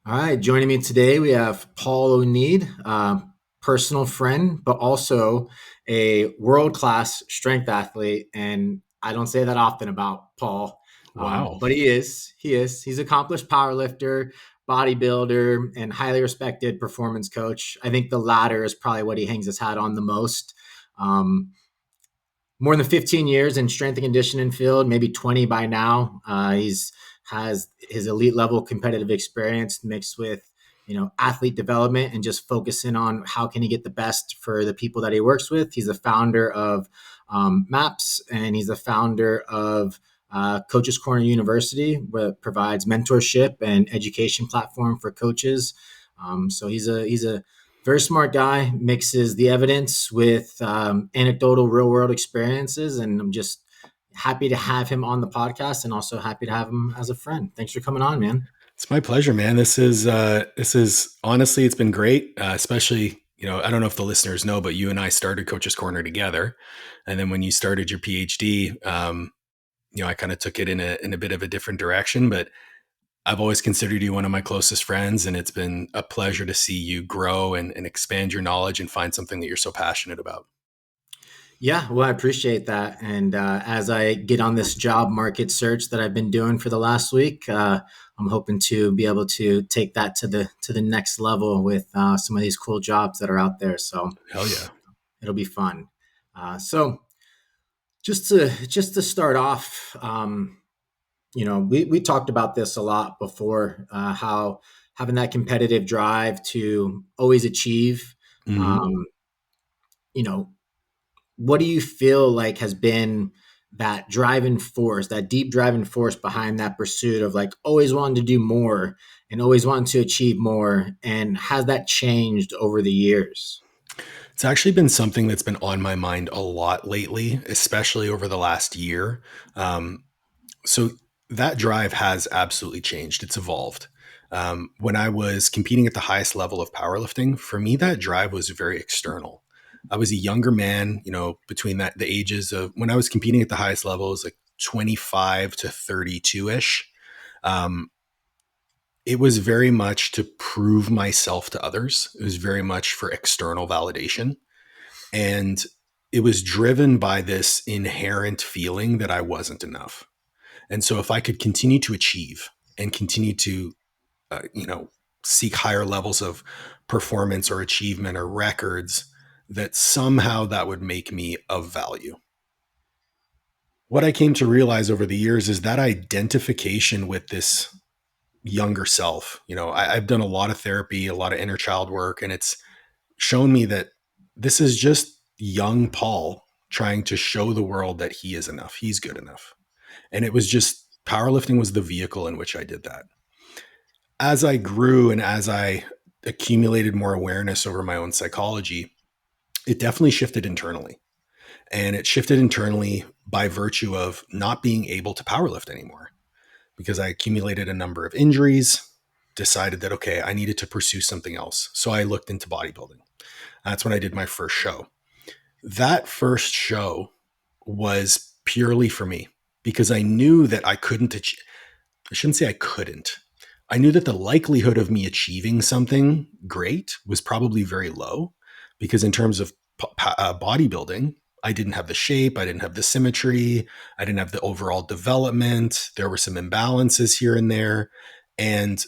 All right, joining me today, we have Paul Oneid, personal friend, but also a world class strength athlete. And I don't say that often about Paul, Wow. but he is. He is. He's an accomplished powerlifter, bodybuilder, and highly respected performance coach. I think the latter is probably what he hangs his hat on the most. Um, More than 15 years in strength and conditioning field, maybe 20 by now. He's has his elite level competitive experience mixed with athlete development and just focusing on how can he get the best for the people that he works with. He's the founder of MAPS, and he's the founder of Coaches Corner University, where it provides mentorship and education platform for coaches. So he's a very smart guy, mixes the evidence with anecdotal real world experiences. And I'm just happy to have him on the podcast and also happy to have him as a friend. Thanks for coming on, man. It's my pleasure, man. This is honestly, it's been great. Especially, I don't know if the listeners know, but you and I started Coach's Corner together, and then when you started your PhD, I kind of took it in a bit of a different direction. But I've always considered you one of my closest friends, and it's been a pleasure to see you grow and expand your knowledge and find something that you're so passionate about. Yeah, well, I appreciate that. And as I get on this job market search that I've been doing for the last week, I'm hoping to be able to take that to the next level with some of these cool jobs that are out there. So Hell yeah. it'll be fun. So just to start off, we talked about this a lot before, how having that competitive drive to always achieve. hmm Um, you know, what do you feel like has been that driving force, that deep driving force behind that pursuit of like always wanting to do more and always wanting to achieve more? And has that changed over the years? It's actually been something that's been on my mind a lot lately, especially over the last year. Um, So that drive has absolutely changed. It's evolved. When I was competing at the highest level of powerlifting, for me, that drive was very external. I was a younger man, between the ages of when I was competing at the highest level, it was like 25 to 32 ish. Um, it was very much to prove myself to others. It was very much for external validation. And it was driven by this inherent feeling that I wasn't enough. And so if I could continue to achieve and continue to, uh, you know, seek higher levels of performance or achievement or records, that somehow that would make me of value. What I came to realize over the years is that identification with this younger self. I've done a lot of therapy, a lot of inner child work, and it's shown me that this is just young Paul trying to show the world that he is enough, he's good enough. And it was just powerlifting was the vehicle in which I did that. As I grew and as I accumulated more awareness over my own psychology, it definitely shifted internally. And it shifted internally by virtue of not being able to powerlift anymore because I accumulated a number of injuries, decided that, okay, I needed to pursue something else. So I looked into bodybuilding. That's when I did my first show. That first show was purely for me because I knew that I couldn't I shouldn't say I couldn't. I knew that the likelihood of me achieving something great was probably very low because, in terms of bodybuilding, I didn't have the shape, I didn't have the symmetry, I didn't have the overall development. There were some imbalances here and there. And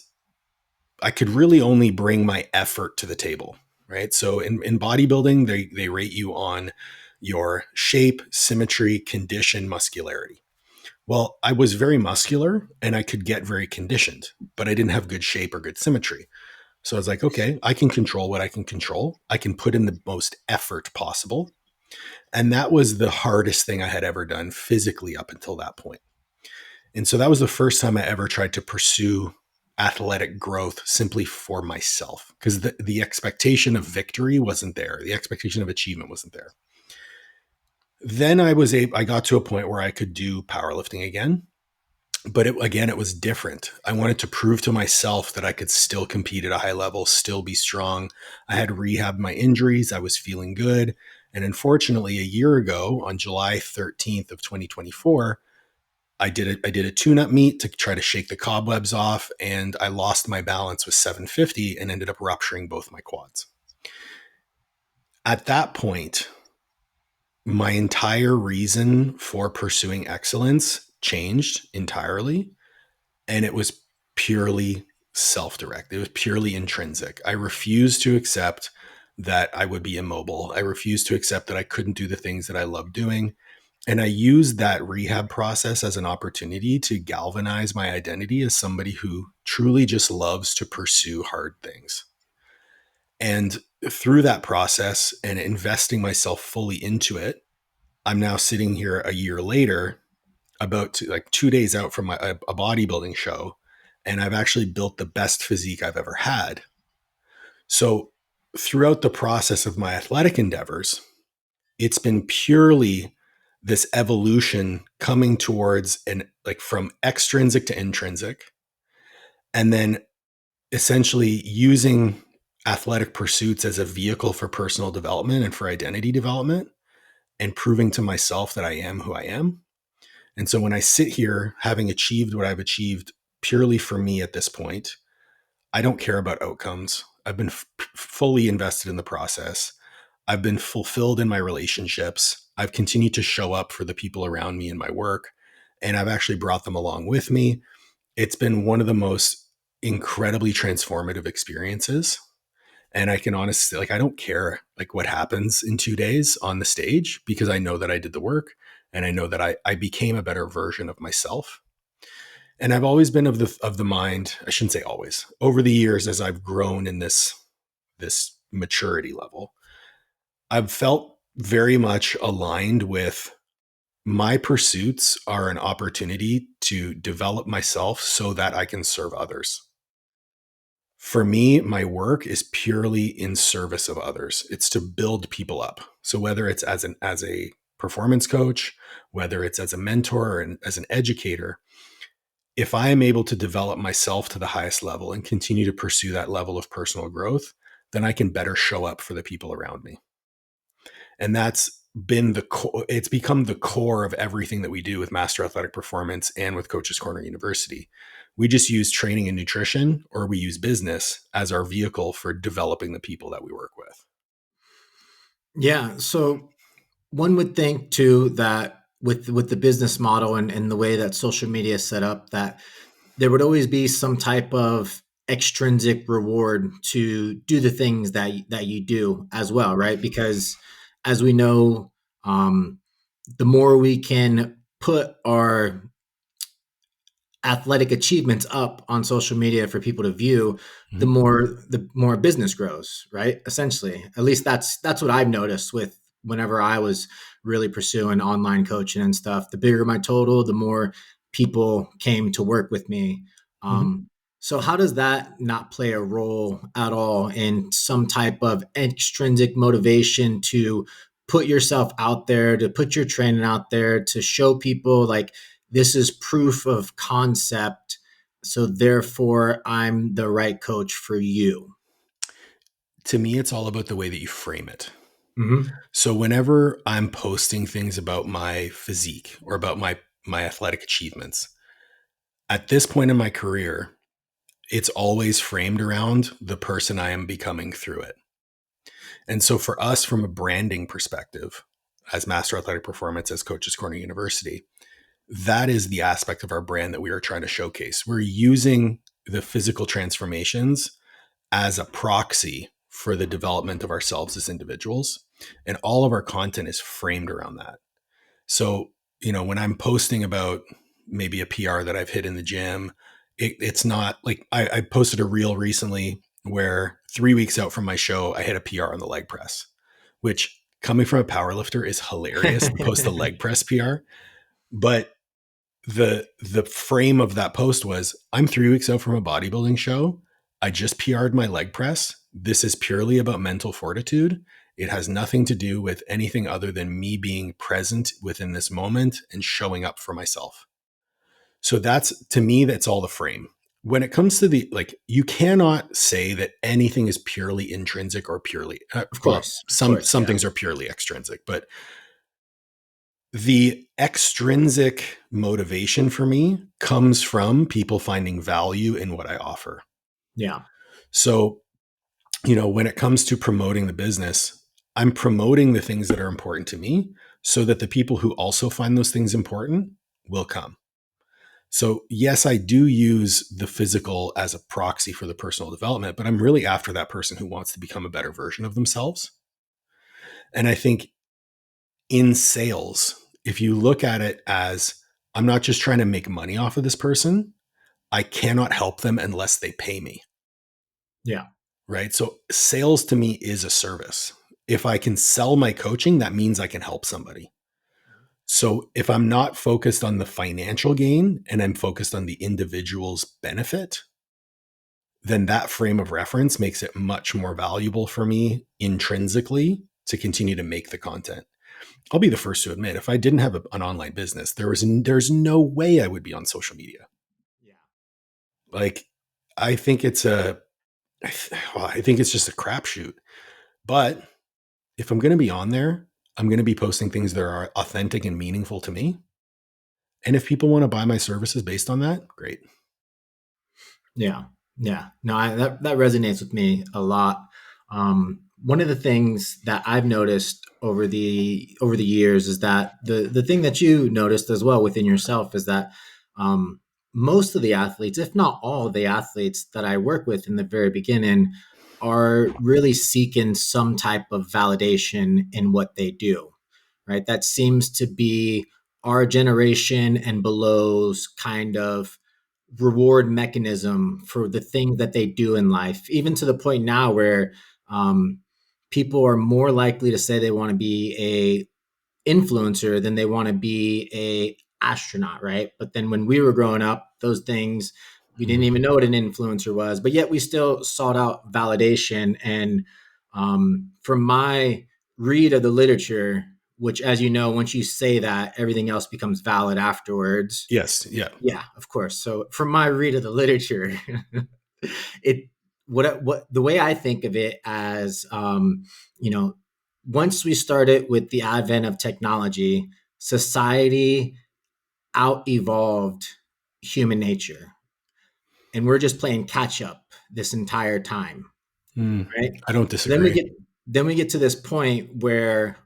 I could really only bring my effort to the table, right? So in bodybuilding, they rate you on your shape, symmetry, condition, muscularity. Well, I was very muscular and I could get very conditioned, but I didn't have good shape or good symmetry. So I was like, okay, I can control what I can control. I can put in the most effort possible. And that was the hardest thing I had ever done physically up until that point. And so that was the first time I ever tried to pursue athletic growth simply for myself because the expectation of victory wasn't there. The expectation of achievement wasn't there. Then I got to a point where I could do powerlifting again, but it was different. I wanted to prove to myself that I could still compete at a high level, still be strong. I had rehabbed my injuries. I was feeling good. And unfortunately, a year ago on July 13th of 2024, I did a tune-up meet to try to shake the cobwebs off, and I lost my balance with 750 and ended up rupturing both my quads. At that point, my entire reason for pursuing excellence changed entirely, and it was purely self-directed. It was purely intrinsic. I refused to accept that I would be immobile. I refused to accept that I couldn't do the things that I love doing. And I used that rehab process as an opportunity to galvanize my identity as somebody who truly just loves to pursue hard things. And through that process and investing myself fully into it, I'm now sitting here a year later, about like 2 days out from a bodybuilding show, and I've actually built the best physique I've ever had. So throughout the process of my athletic endeavors, it's been purely this evolution coming towards an like from extrinsic to intrinsic, and then essentially using athletic pursuits as a vehicle for personal development and for identity development, and proving to myself that I am who I am. And so when I sit here having achieved what I've achieved purely for me at this point, I don't care about outcomes. I've been fully invested in the process. I've been fulfilled in my relationships. I've continued to show up for the people around me in my work, and I've actually brought them along with me. It's been one of the most incredibly transformative experiences. And I can honestly, like, I don't care like what happens in 2 days on the stage, because I know that I did the work, and I know that I became a better version of myself. And I've always been of the mind, I shouldn't say always, over the years as I've grown in this maturity level, I've felt very much aligned with my pursuits are an opportunity to develop myself so that I can serve others. For me, my work is purely in service of others. It's to build people up. So whether it's as a performance coach, whether it's as a mentor or as an educator, if I am able to develop myself to the highest level and continue to pursue that level of personal growth, then I can better show up for the people around me. And that's been it's become the core of everything that we do with Master Athletic Performance and with Coaches Corner University. We just use training and nutrition, or we use business as our vehicle for developing the people that we work with. Yeah. So one would think too that with the business model and the way that social media is set up, that there would always be some type of extrinsic reward to do the things that you do as well, right? Because as we know, the more we can put our athletic achievements up on social media for people to view, Mm-hmm. the more business grows, right? Essentially, at least that's what I've noticed with whenever I was really pursuing online coaching and stuff. The bigger my total, the more people came to work with me. Mm-hmm. So how does that not play a role at all in some type of extrinsic motivation to put yourself out there, to put your training out there, to show people like this is proof of concept, so therefore I'm the right coach for you? To me, it's all about the way that you frame it. Mm-hmm. So whenever I'm posting things about my physique or about my athletic achievements, at this point in my career, it's always framed around the person I am becoming through it. And so for us, from a branding perspective, as Master Athletic Performance, as Coaches Corner University, that is the aspect of our brand that we are trying to showcase. We're using the physical transformations as a proxy for the development of ourselves as individuals. And all of our content is framed around that. So, when I'm posting about maybe a PR that I've hit in the gym, it's not like I posted a reel recently where 3 weeks out from my show, I hit a PR on the leg press, which, coming from a powerlifter, is hilarious to post the leg press PR. But the frame of that post was, I'm 3 weeks out from a bodybuilding show. I just PR'd my leg press. This is purely about mental fortitude. It has nothing to do with anything other than me being present within this moment and showing up for myself. So to me, that's all the frame. When it comes to you cannot say that anything is purely intrinsic or purely, Of course, some yeah. things are purely extrinsic, but The extrinsic motivation for me comes from people finding value in what I offer. Yeah. So, when it comes to promoting the business, I'm promoting the things that are important to me so that the people who also find those things important will come. So, yes, I do use the physical as a proxy for the personal development, but I'm really after that person who wants to become a better version of themselves. And I think in sales, if you look at it as I'm not just trying to make money off of this person, I cannot help them unless they pay me. Yeah. Right. So sales to me is a service. If I can sell my coaching, that means I can help somebody. So if I'm not focused on the financial gain and I'm focused on the individual's benefit, then that frame of reference makes it much more valuable for me intrinsically to continue to make the content. I'll be the first to admit, if I didn't have an online business, there's no way I would be on social media. Yeah. Like, I think it's I think it's just a crapshoot. But if I'm going to be on there, I'm going to be posting things that are authentic and meaningful to me. And if people want to buy my services based on that, great. Yeah, yeah. No, that resonates with me a lot. One of the things that I've noticed over the years is that the thing that you noticed as well within yourself is that um, most of the athletes, if not all of the athletes that I work with in the very beginning, are really seeking some type of validation in what they do. Right, that seems to be our generation and below's kind of reward mechanism for the things that they do in life, even to the point now where um, people are more likely to say they want to be a influencer than they want to be a astronaut, right? But then when we were growing up, those things we didn't even know what an influencer was, but yet we still sought out validation. And from my read of the literature, which, as you know, once you say that, everything else becomes valid afterwards. Yes. Yeah. Yeah, of course. So from my read of the literature, it what the way I think of it as you know, once we started with the advent of technology, society out evolved human nature, and we're just playing catch up this entire time, right? I don't Then we disagree. get then we get to this point where,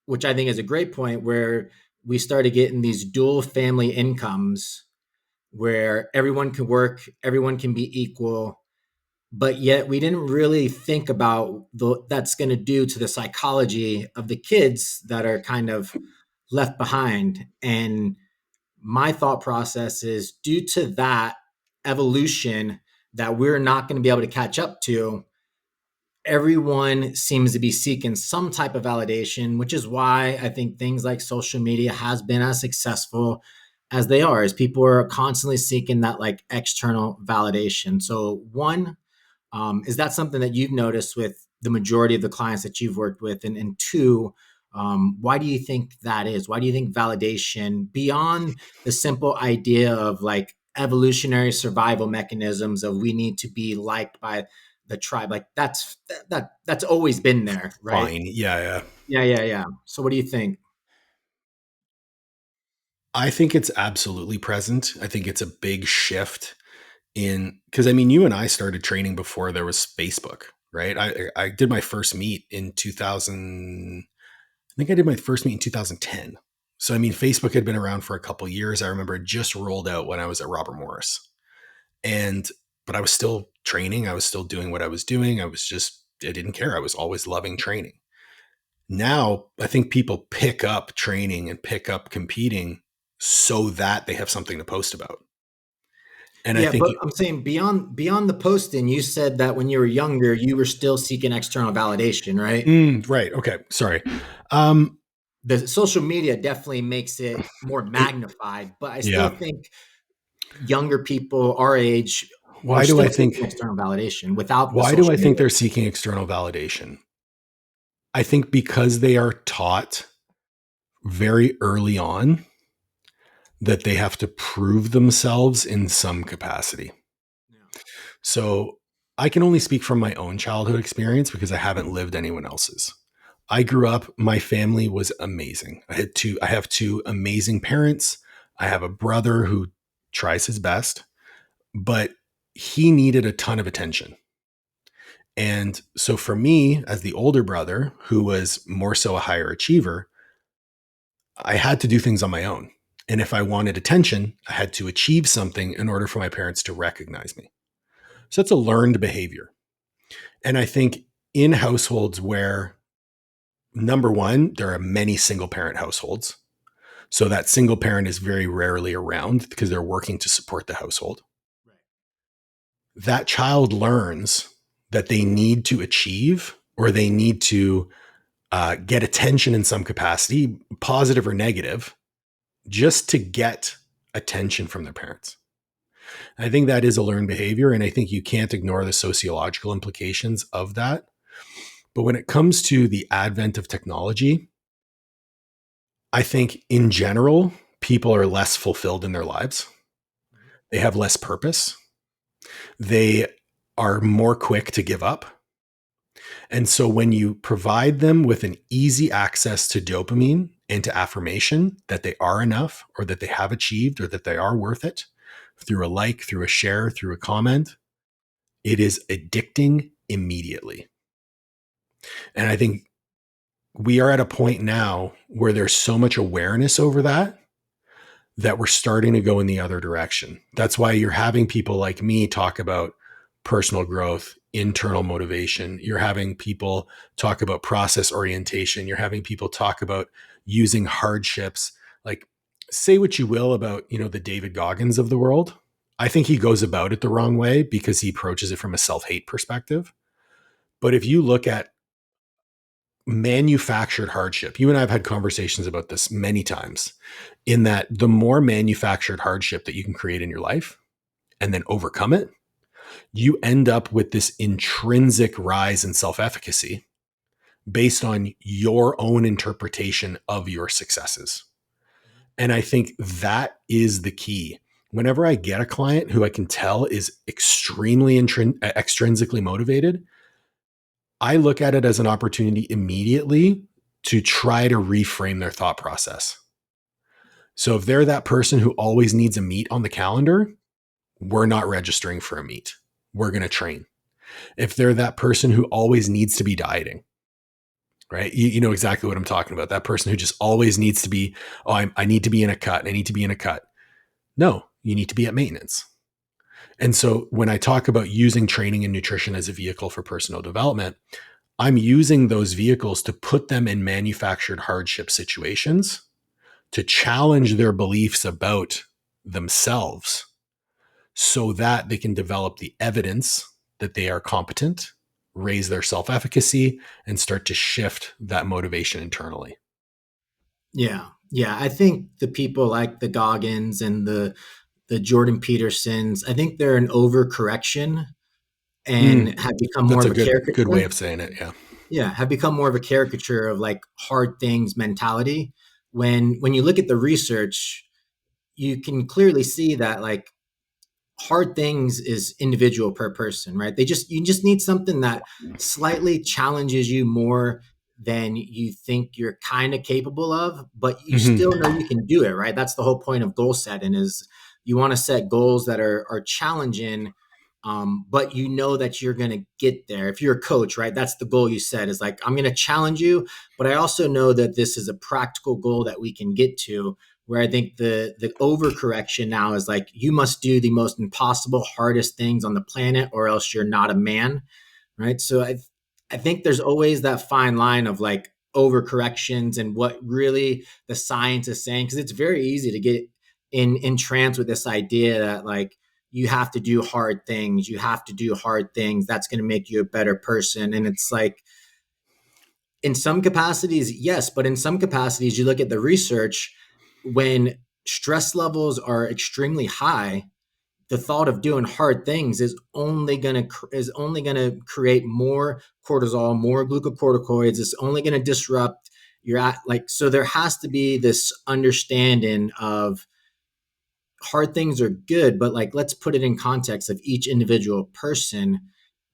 which I think is a great point, where we started getting these dual family incomes where everyone can work, everyone can be equal, but yet we didn't really think about that's going to do to the psychology of the kids that are kind of left behind. And my thought process is due to that evolution that we're not going to be able to catch up to, everyone seems to be seeking some type of validation, which is why I think things like social media has been as successful as they are, as people are constantly seeking that like external validation. So one, is that something that you've noticed with the majority of the clients that you've worked with? And two, why do you think that is? Why do you think validation, beyond the simple idea of like evolutionary survival mechanisms of we need to be liked by the tribe, like that's always been there, right? Fine. Yeah. Yeah. Yeah, yeah, yeah. So what do you think? I think it's absolutely present. I think it's a big shift in because I mean, you and I started training before there was Facebook, right? I did my first meet in 2000. I think I did my first meet in 2010. So I mean, Facebook had been around for a couple of years. I remember it just rolled out when I was at Robert Morris, and but I was still training. I was still doing what I was doing. I didn't care. I was always loving training. Now I think people pick up training and pick up competing so that they have something to post about. And I Yeah, think but I'm saying beyond the posting, you said that when you were younger, you were still seeking external validation, right? right. Okay. Sorry. Um, The social media definitely makes it more it, magnified, but I still yeah. think younger people our age are Why do I still think? seeking external validation without the Why do social I think media. they're seeking external validation? I think because they are taught very early on that they have to prove themselves in some capacity. Yeah. So I can only speak from my own childhood experience because I haven't lived anyone else's. I grew up, my family was amazing. I have two amazing parents. I have a brother who tries his best, but he needed a ton of attention. And so for me, as the older brother, who was more so a higher achiever, I had to do things on my own. And if I wanted attention, I had to achieve something in order for my parents to recognize me. So that's a learned behavior. And I think in households where, number one, there are many single parent households. So that single parent is very rarely around because they're working to support the household. Right. That child learns that they need to achieve or they need to get attention in some capacity, positive or negative, just to get attention from their parents. I think that is a learned behavior, and I think you can't ignore the sociological implications of that. But when it comes to the advent of technology, I think in general, people are less fulfilled in their lives. They have less purpose. They are more quick to give up. And so when you provide them with an easy access to dopamine and to affirmation that they are enough or that they have achieved or that they are worth it through a like, through a share, through a comment, it is addicting immediately. And I think we are at a point now where there's so much awareness over that we're starting to go in the other direction. That's why you're having people like me talk about personal growth, internal motivation. You're having people talk about process orientation. You're having people talk about using hardships. Like, say what you will about, the David Goggins of the world. I think he goes about it the wrong way because he approaches it from a self-hate perspective. But if you look at manufactured hardship, you and I have had conversations about this many times, in that the more manufactured hardship that you can create in your life and then overcome it, you end up with this intrinsic rise in self-efficacy based on your own interpretation of your successes. And I think that is the key. Whenever I get a client who I can tell is extremely extrinsically motivated, I look at it as an opportunity immediately to try to reframe their thought process. So if they're that person who always needs a meet on the calendar, we're not registering for a meet. We're going to train. If they're that person who always needs to be dieting, right? You know exactly what I'm talking about. That person who just always needs to be, I need to be in a cut. I need to be in a cut. No, you need to be at maintenance. And so when I talk about using training and nutrition as a vehicle for personal development, I'm using those vehicles to put them in manufactured hardship situations to challenge their beliefs about themselves so that they can develop the evidence that they are competent, raise their self-efficacy, and start to shift that motivation internally. Yeah. Yeah. I think the people like the Goggins and the Jordan Petersons, I think they're an overcorrection and have become more That's a of a good way caricature. of saying it. Yeah. Yeah, have become more of a caricature of like hard things mentality. When you look at the research, you can clearly see that like hard things is individual per person, right? You just need something that slightly challenges you more than you think you're kind of capable of, but you still know Mm-hmm. you can do it, right? That's the whole point of goal setting is you want to set goals that are challenging, but you know that you're going to get there. If you're a coach, right, that's the goal you set is like, I'm going to challenge you, but I also know that this is a practical goal that we can get to, where I think the overcorrection now is like you must do the most impossible, hardest things on the planet, or else you're not a man, right? So I think there's always that fine line of like overcorrections and what really the science is saying, because it's very easy to get in trance with this idea that like you have to do hard things, you have to do hard things. That's going to make you a better person, and it's like in some capacities, yes, but in some capacities, you look at the research when stress levels are extremely high, the thought of doing hard things is only going to create more cortisol, more glucocorticoids. It's only going to disrupt your like. So there has to be this understanding of hard things are good, but like let's put it in context of each individual person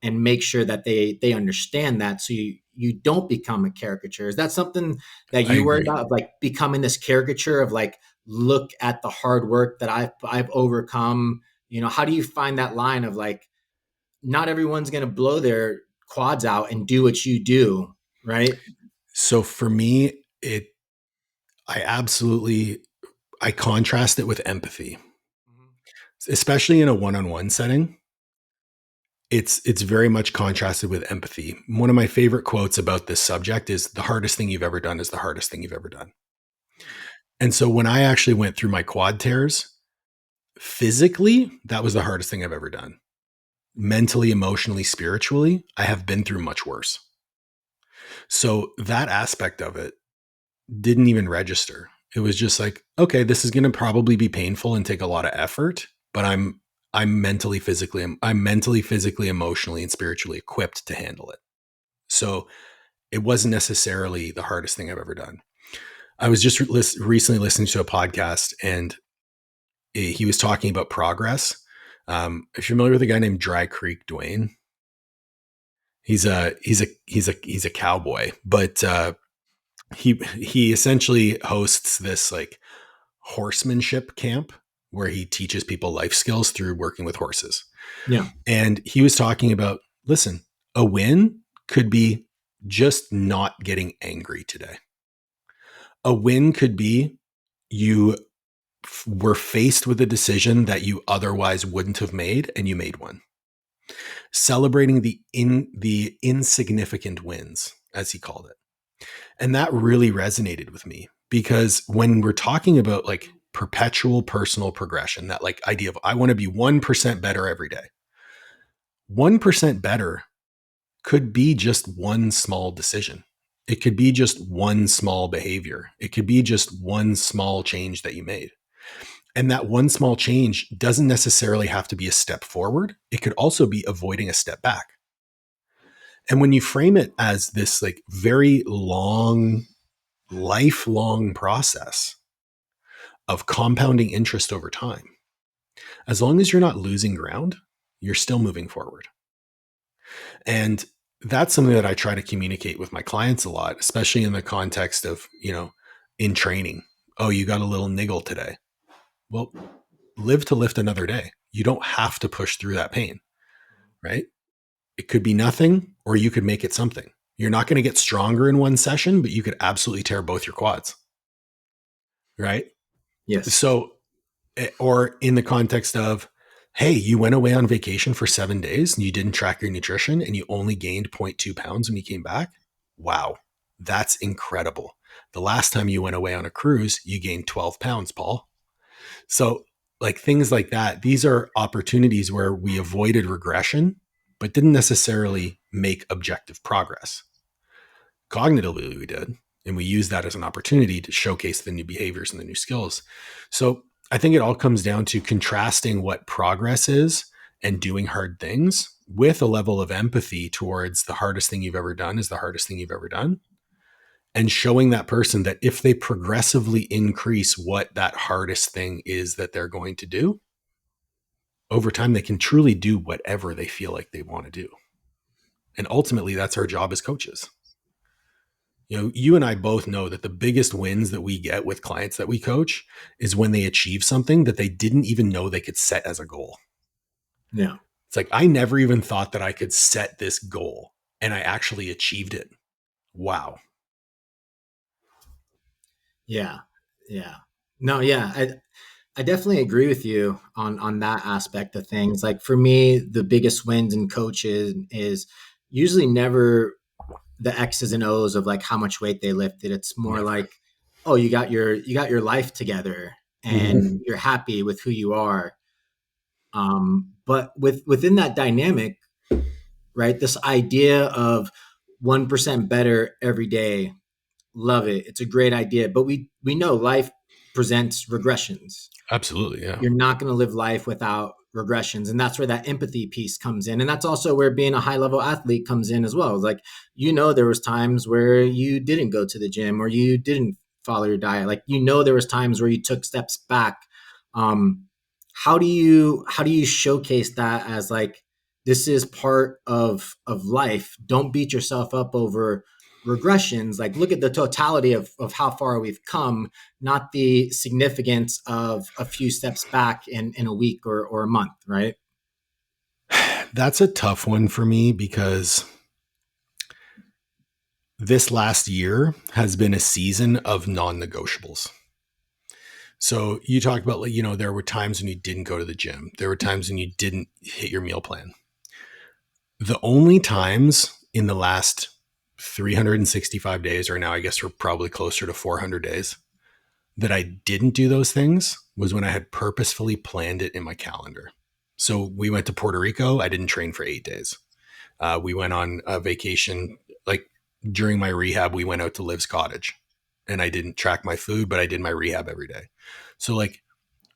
and make sure that they understand that, so you don't become a caricature. Is that something that I you worry agree. about, of like becoming this caricature of like, look at the hard work that I've overcome? How do you find that line of like, not everyone's going to blow their quads out and do what you do, right? So for me, I absolutely, I contrast it with empathy, especially in a one-on-one setting. It's very much contrasted with empathy. One of my favorite quotes about this subject is, the hardest thing you've ever done is the hardest thing you've ever done. And so when I actually went through my quad tears, physically, that was the hardest thing I've ever done. Mentally, emotionally, spiritually, I have been through much worse. So that aspect of it didn't even register. It was just like, okay, this is going to probably be painful and take a lot of effort, but I'm mentally, physically, emotionally, and spiritually equipped to handle it. So it wasn't necessarily the hardest thing I've ever done. I was just recently listening to a podcast, and he was talking about progress. If you're familiar with a guy named Dry Creek Dwayne, he's a cowboy, but he essentially hosts this like horsemanship camp where he teaches people life skills through working with horses. Yeah. And he was talking about, listen, a win could be just not getting angry today. A win could be you were faced with a decision that you otherwise wouldn't have made, and you made one. Celebrating the insignificant wins, as he called it. And that really resonated with me, because when we're talking about like perpetual personal progression, that like idea of, I want to be 1% better every day. 1% better could be just one small decision. It could be just one small behavior. It could be just one small change that you made. And that one small change doesn't necessarily have to be a step forward. It could also be avoiding a step back. And when you frame it as this like very long, lifelong process of compounding interest over time, as long as you're not losing ground, you're still moving forward. And that's something that I try to communicate with my clients a lot, especially in the context of, in training. Oh, you got a little niggle today. Well, live to lift another day. You don't have to push through that pain, right? It could be nothing, or you could make it something. You're not going to get stronger in one session, but you could absolutely tear both your quads, right? Yes. So, or in the context of, hey, you went away on vacation for 7 days and you didn't track your nutrition and you only gained 0.2 pounds when you came back. Wow, that's incredible. The last time you went away on a cruise, you gained 12 pounds, Paul. So, like things like that, these are opportunities where we avoided regression, but didn't necessarily make objective progress. Cognitively, we did. And we use that as an opportunity to showcase the new behaviors and the new skills. So I think it all comes down to contrasting what progress is and doing hard things with a level of empathy towards the hardest thing you've ever done is the hardest thing you've ever done. And showing that person that if they progressively increase what that hardest thing is that they're going to do, over time, they can truly do whatever they feel like they want to do. And ultimately, that's our job as coaches. You and I both know that the biggest wins that we get with clients that we coach is when they achieve something that they didn't even know they could set as a goal. Yeah. It's like, I never even thought that I could set this goal, and I actually achieved it. Wow. Yeah. Yeah. No, yeah. I definitely agree with you on that aspect of things. Like for me, the biggest wins in coaching is usually never the X's and O's of like how much weight they lifted. It's more Never. like, oh, you got your life together Mm-hmm. and you're happy with who you are. But within that dynamic, right? This idea of 1% better every day, love it. It's a great idea, but we know life presents regressions. Absolutely. Yeah. You're not going to live life without regressions, and that's where that empathy piece comes in, and that's also where being a high level athlete comes in as well. Like, there was times where you didn't go to the gym or you didn't follow your diet. Like, there was times where you took steps back. um how do you showcase that as like This is part of life. Don't beat yourself up over regressions. Like, look at the totality of how far we've come, not the significance of a few steps back in a week or a month, right? That's a tough one for me because this last year has been a season of non-negotiables. So you talked about, like, there were times when you didn't go to the gym. There were times when you didn't hit your meal plan. The only times in the last 365 days, or now I guess we're probably closer to 400 days, that I didn't do those things was when I had purposefully planned it in my calendar. So we went to Puerto Rico. I didn't train for 8 days. We went on a vacation. Like, during my rehab, we went out to Liv's cottage, and I didn't track my food, but I did my rehab every day. So, like,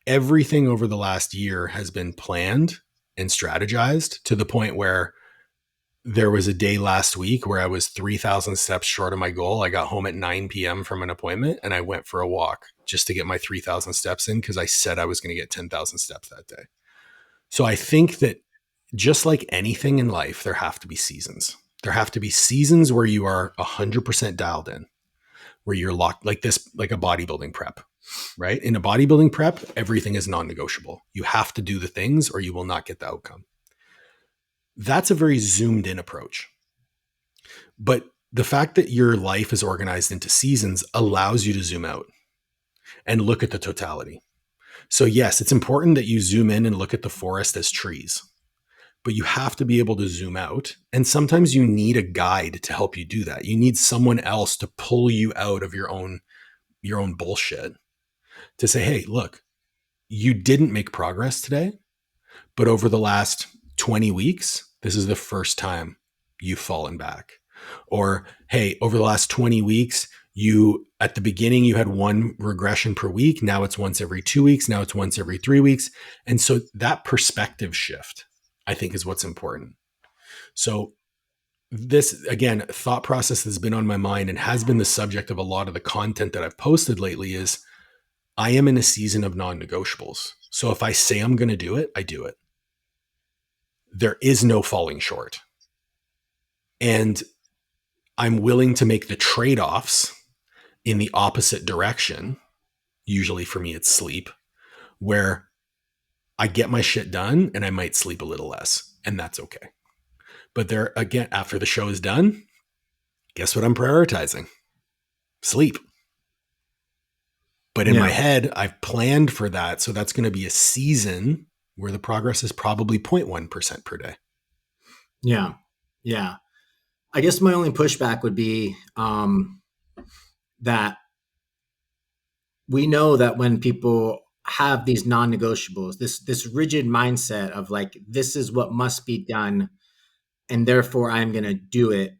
everything over the last year has been planned and strategized to the point where there was a day last week where I was 3,000 steps short of my goal. I got home at 9 p.m. from an appointment, and I went for a walk just to get my 3,000 steps in because I said I was going to get 10,000 steps that day. So I think that, just like anything in life, there have to be seasons. There have to be seasons where you are 100% dialed in, where you're locked, like this, like a bodybuilding prep, right? In a bodybuilding prep, everything is non-negotiable. You have to do the things or you will not get the outcome. That's a very zoomed in approach. But the fact that your life is organized into seasons allows you to zoom out and look at the totality. So yes, it's important that you zoom in and look at the forest as trees, but you have to be able to zoom out. And sometimes you need a guide to help you do that. You need someone else to pull you out of your own bullshit, to say, hey, look, you didn't make progress today, but over the last 20 weeks, this is the first time you've fallen back. Or, hey, over the last 20 weeks, at the beginning, you had one regression per week. Now it's once every 2 weeks. Now it's once every 3 weeks. And so that perspective shift, I think, is what's important. So this, again, thought process that's been on my mind and has been the subject of a lot of the content that I've posted lately is, I am in a season of non-negotiables. So if I say I'm going to do it, I do it. There is no falling short. And I'm willing to make the trade-offs in the opposite direction. Usually for me, it's sleep, where I get my shit done and I might sleep a little less, and that's okay. But there, again, after the show is done, guess what I'm prioritizing? Sleep. But in my head, I've planned for that. So that's going to be a season where the progress is probably 0.1% per day. Yeah. Yeah. I guess my only pushback would be that we know that when people have these non-negotiables, this rigid mindset of like, this is what must be done, and therefore I'm going to do it.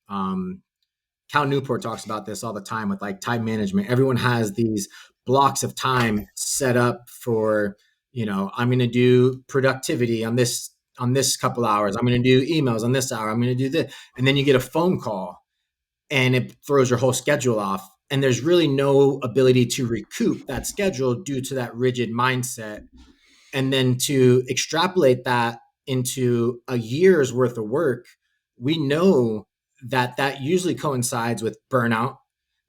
Cal Newport talks about this all the time with like time management. Everyone has these blocks of time set up for, I'm going to do productivity on this couple hours. I'm going to do emails on this hour. I'm going to do this. And then you get a phone call and it throws your whole schedule off. And there's really no ability to recoup that schedule due to that rigid mindset. And then to extrapolate that into a year's worth of work, we know that usually coincides with burnout.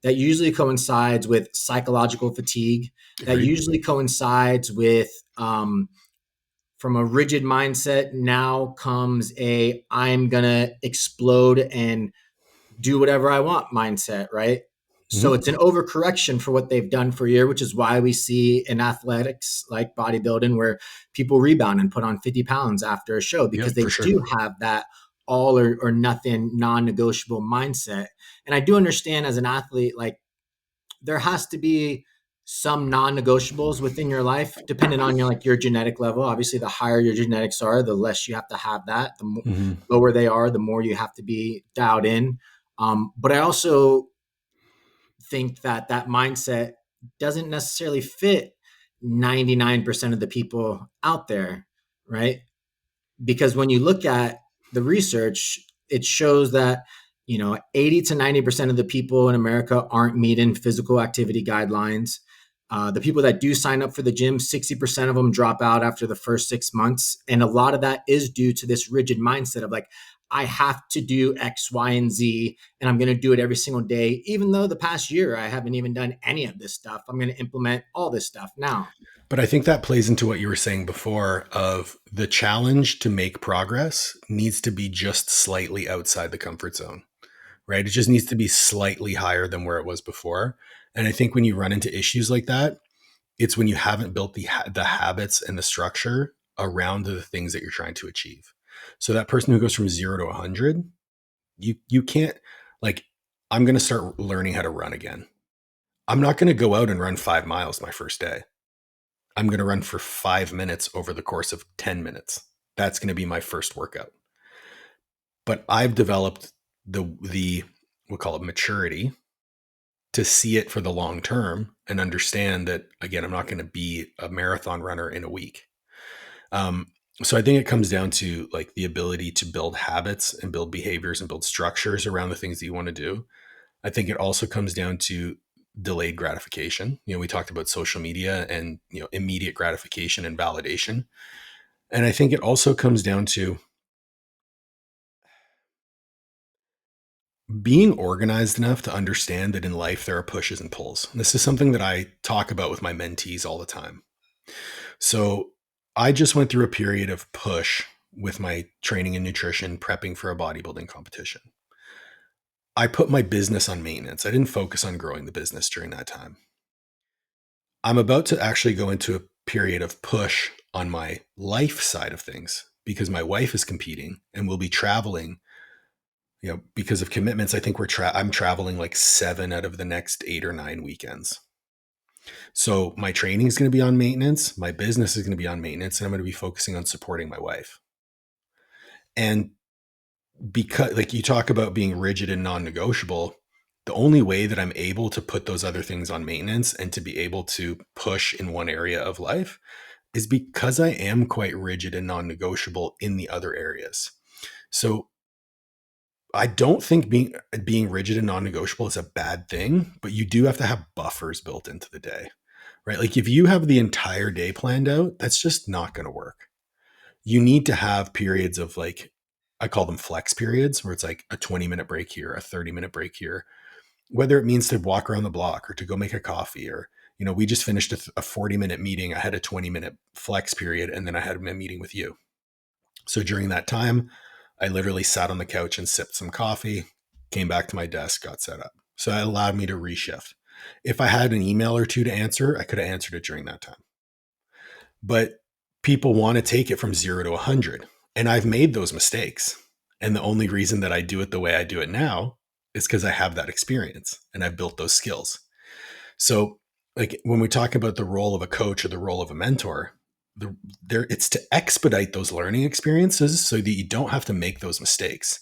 That usually coincides with psychological fatigue. That Agreed. usually coincides with, from a rigid mindset, now comes I'm going to explode and do whatever I want mindset, right? So it's an overcorrection for what they've done for a year, which is why we see in athletics like bodybuilding where people rebound and put on 50 pounds after a show, because they sure. do have that all or nothing non-negotiable mindset. And I do understand as an athlete, like, there has to be some non-negotiables within your life, depending on your genetic level. Obviously, the higher your genetics are, the less you have to have that. The lower they are, the more you have to be dialed in. But I also think that mindset doesn't necessarily fit 99% of the people out there, right? Because when you look at the research, it shows that 80 to 90% of the people in America aren't meeting physical activity guidelines. The people that do sign up for the gym, 60% of them drop out after the first 6 months. And a lot of that is due to this rigid mindset of like, I have to do X, Y, and Z, and I'm going to do it every single day. Even though the past year I haven't even done any of this stuff, I'm going to implement all this stuff now. But I think that plays into what you were saying before of the challenge to make progress needs to be just slightly outside the comfort zone, right? It just needs to be slightly higher than where it was before. And I think when you run into issues like that, it's when you haven't built the habits and the structure around the things that you're trying to achieve. So that person who goes from 0 to 100, you can't, like, I'm going to start learning how to run again. I'm not going to go out and run 5 miles my first day. I'm going to run for 5 minutes over the course of 10 minutes. That's going to be my first workout. But I've developed the we'll call it maturity to see it for the long term and understand that, again, I'm not going to be a marathon runner in a week. So I think it comes down to like the ability to build habits and build behaviors and build structures around the things that you want to do. I think it also comes down to delayed gratification. We talked about social media and, immediate gratification and validation. And I think it also comes down to being organized enough to understand that in life there are pushes and pulls. And this is something that I talk about with my mentees all the time. So I just went through a period of push with my training and nutrition, prepping for a bodybuilding competition. I put my business on maintenance. I didn't focus on growing the business during that time. I'm about to actually go into a period of push on my life side of things because my wife is competing and we'll be traveling. Because of commitments, I think I'm traveling like 7 out of the next 8 or 9 weekends. So my training is going to be on maintenance. My business is going to be on maintenance, and I'm going to be focusing on supporting my wife. And because, like, you talk about being rigid and non-negotiable, the only way that I'm able to put those other things on maintenance and to be able to push in one area of life is because I am quite rigid and non-negotiable in the other areas. So I don't think being rigid and non-negotiable is a bad thing, but you do have to have buffers built into the day, right? Like if you have the entire day planned out, that's just not going to work. You need to have periods of, like, I call them flex periods, where it's like a 20-minute break here, a 30-minute break here, whether it means to walk around the block or to go make a coffee, or, we just finished a 40-minute meeting. I had a 20-minute flex period, and then I had a meeting with you. So during that time, I literally sat on the couch and sipped some coffee, came back to my desk, got set up. So that allowed me to reshift. If I had an email or two to answer, I could have answered it during that time. But people want to take it from 0 to 100. And I've made those mistakes. And the only reason that I do it the way I do it now is because I have that experience and I've built those skills. So, like, when we talk about the role of a coach or the role of a mentor, it's to expedite those learning experiences so that you don't have to make those mistakes.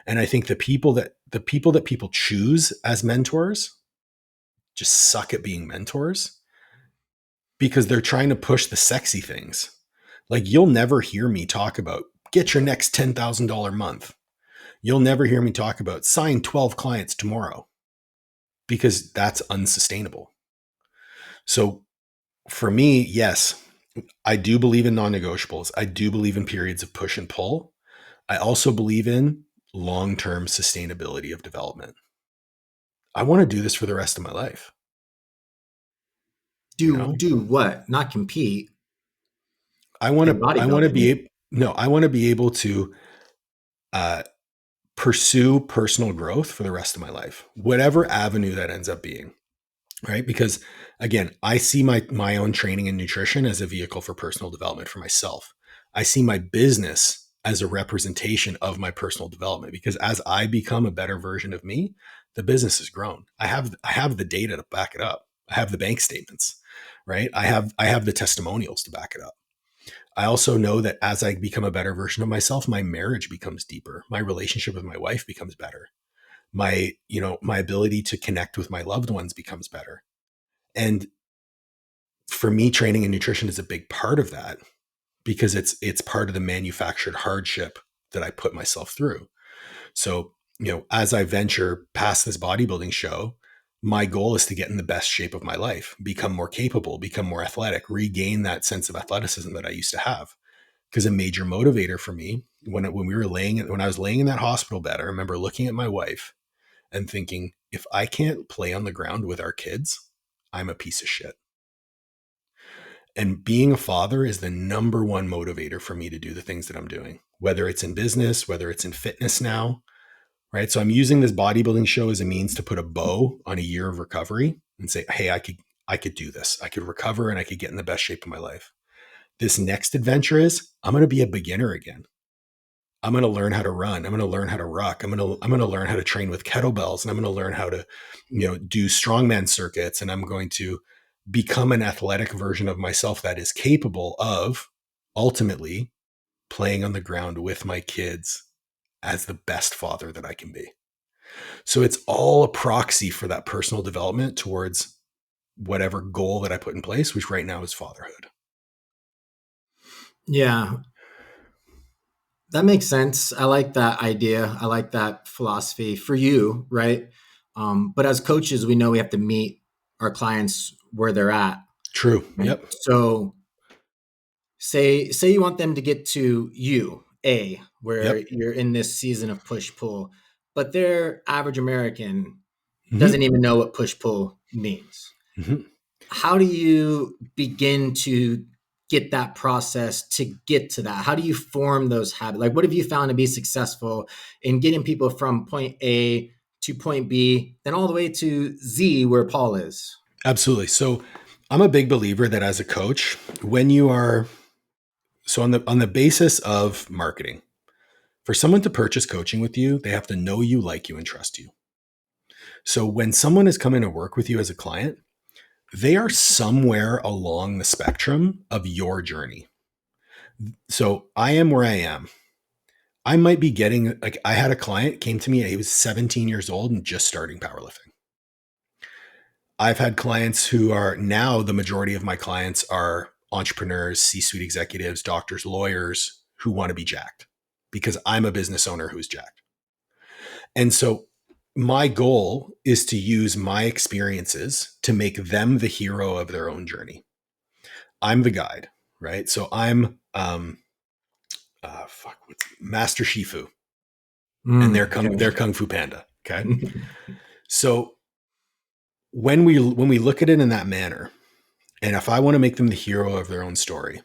And I think the people that people choose as mentors just suck at being mentors because they're trying to push the sexy things. Like, you'll never hear me talk about get your next $10,000 month. You'll never hear me talk about sign 12 clients tomorrow, because that's unsustainable. So for me, yes, I do believe in non-negotiables. I do believe in periods of push and pull. I also believe in long-term sustainability of development. I want to do this for the rest of my life. Do what? Not compete I want in to bodybuilding. I want to be able to pursue personal growth for the rest of my life, whatever avenue that ends up being. Right? Because again, I see my own training and nutrition as a vehicle for personal development for myself. I see my business as a representation of my personal development, because as I become a better version of me, the business has grown. I have the data to back it up. I have the bank statements, right? I have the testimonials to back it up. I also know that as I become a better version of myself, my marriage becomes deeper. My relationship with my wife becomes better. My ability to connect with my loved ones becomes better. And for me, training and nutrition is a big part of that, because it's part of the manufactured hardship that I put myself through. So, as I venture past this bodybuilding show, my goal is to get in the best shape of my life, become more capable, become more athletic, regain that sense of athleticism that I used to have. Because a major motivator for me when I was laying in that hospital bed, I remember looking at my wife and thinking, if I can't play on the ground with our kids, I'm a piece of shit. And being a father is the number one motivator for me to do the things that I'm doing, whether it's in business, whether it's in fitness now, right? So I'm using this bodybuilding show as a means to put a bow on a year of recovery and say, hey, I could do this. I could recover and I could get in the best shape of my life. This next adventure is I'm going to be a beginner again. I'm going to learn how to run. I'm going to learn how to ruck. I'm going to learn how to train with kettlebells, and I'm going to learn how to, do strongman circuits. And I'm going to become an athletic version of myself that is capable of ultimately playing on the ground with my kids as the best father that I can be. So it's all a proxy for that personal development towards whatever goal that I put in place, which right now is fatherhood. Yeah, that makes sense. I like that idea. I like that philosophy for you, right? But as coaches, we know we have to meet our clients where they're at. True. Right? Yep. So say you want them to get to A, where Yep. you're in this season of push pull, but their average American doesn't Mm-hmm. even know what push pull means. Mm-hmm. How do you begin to get that process to get to that? How do you form those habits? Like, what have you found to be successful in getting people from point A to point B, then all the way to Z where Paul is? Absolutely. So I'm a big believer that as a coach, when you are on the basis of marketing, for someone to purchase coaching with you, they have to know you, like you, and trust you. So when someone is coming to work with you as a client, they are somewhere along the spectrum of your journey. So I am where I am. I might be getting, like, I had a client came to me, he was 17 years old and just starting powerlifting. I've had clients who are now, the majority of my clients are entrepreneurs, C-suite executives, doctors, lawyers who want to be jacked because I'm a business owner who's jacked. And so my goal is to use my experiences to make them the hero of their own journey. I'm the guide, right? So I'm Master Shifu, and they're Okay. Kung Fu Panda. Okay. So when we look at it in that manner, and if I want to make them the hero of their own story,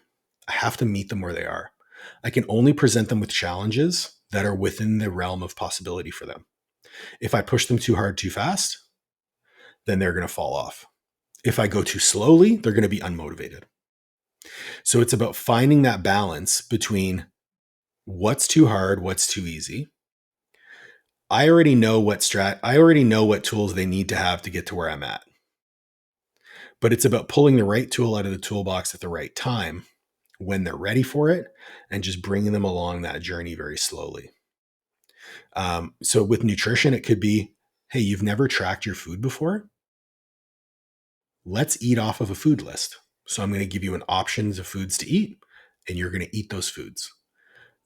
I have to meet them where they are. I can only present them with challenges that are within the realm of possibility for them. If I push them too hard, too fast, then they're going to fall off. If I go too slowly, they're going to be unmotivated. So it's about finding that balance between what's too hard, what's too easy. I already know what tools they need to have to get to where I'm at. But it's about pulling the right tool out of the toolbox at the right time when they're ready for it and just bringing them along that journey very slowly. So with nutrition, it could be, hey, you've never tracked your food before? Let's eat off of a food list. So I'm going to give you an options of foods to eat, and you're going to eat those foods.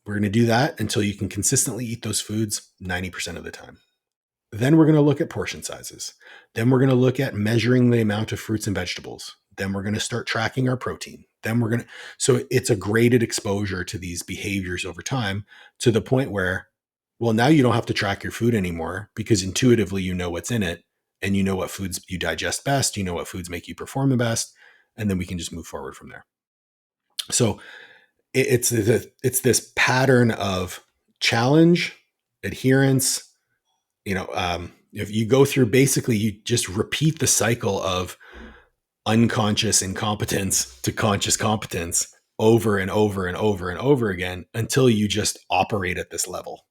We're going to do that until you can consistently eat those foods 90% of the time. Then we're going to look at portion sizes. Then we're going to look at measuring the amount of fruits and vegetables. Then we're going to start tracking our protein. So it's a graded exposure to these behaviors over time to the point where, well, now you don't have to track your food anymore because intuitively you know what's in it and you know what foods you digest best, you know what foods make you perform the best, and then we can just move forward from there. So it's this pattern of challenge, adherence. If you go through, basically you just repeat the cycle of unconscious incompetence to conscious competence over and over and over and over again until you just operate at this level.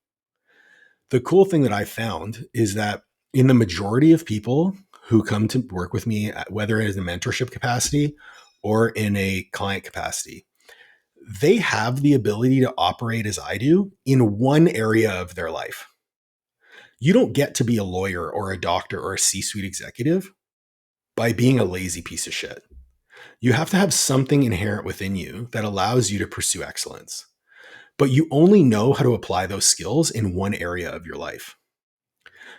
The cool thing that I found is that in the majority of people who come to work with me, whether it is in a mentorship capacity or in a client capacity, they have the ability to operate as I do in one area of their life. You don't get to be a lawyer or a doctor or a C-suite executive by being a lazy piece of shit. You have to have something inherent within you that allows you to pursue excellence. But you only know how to apply those skills in one area of your life.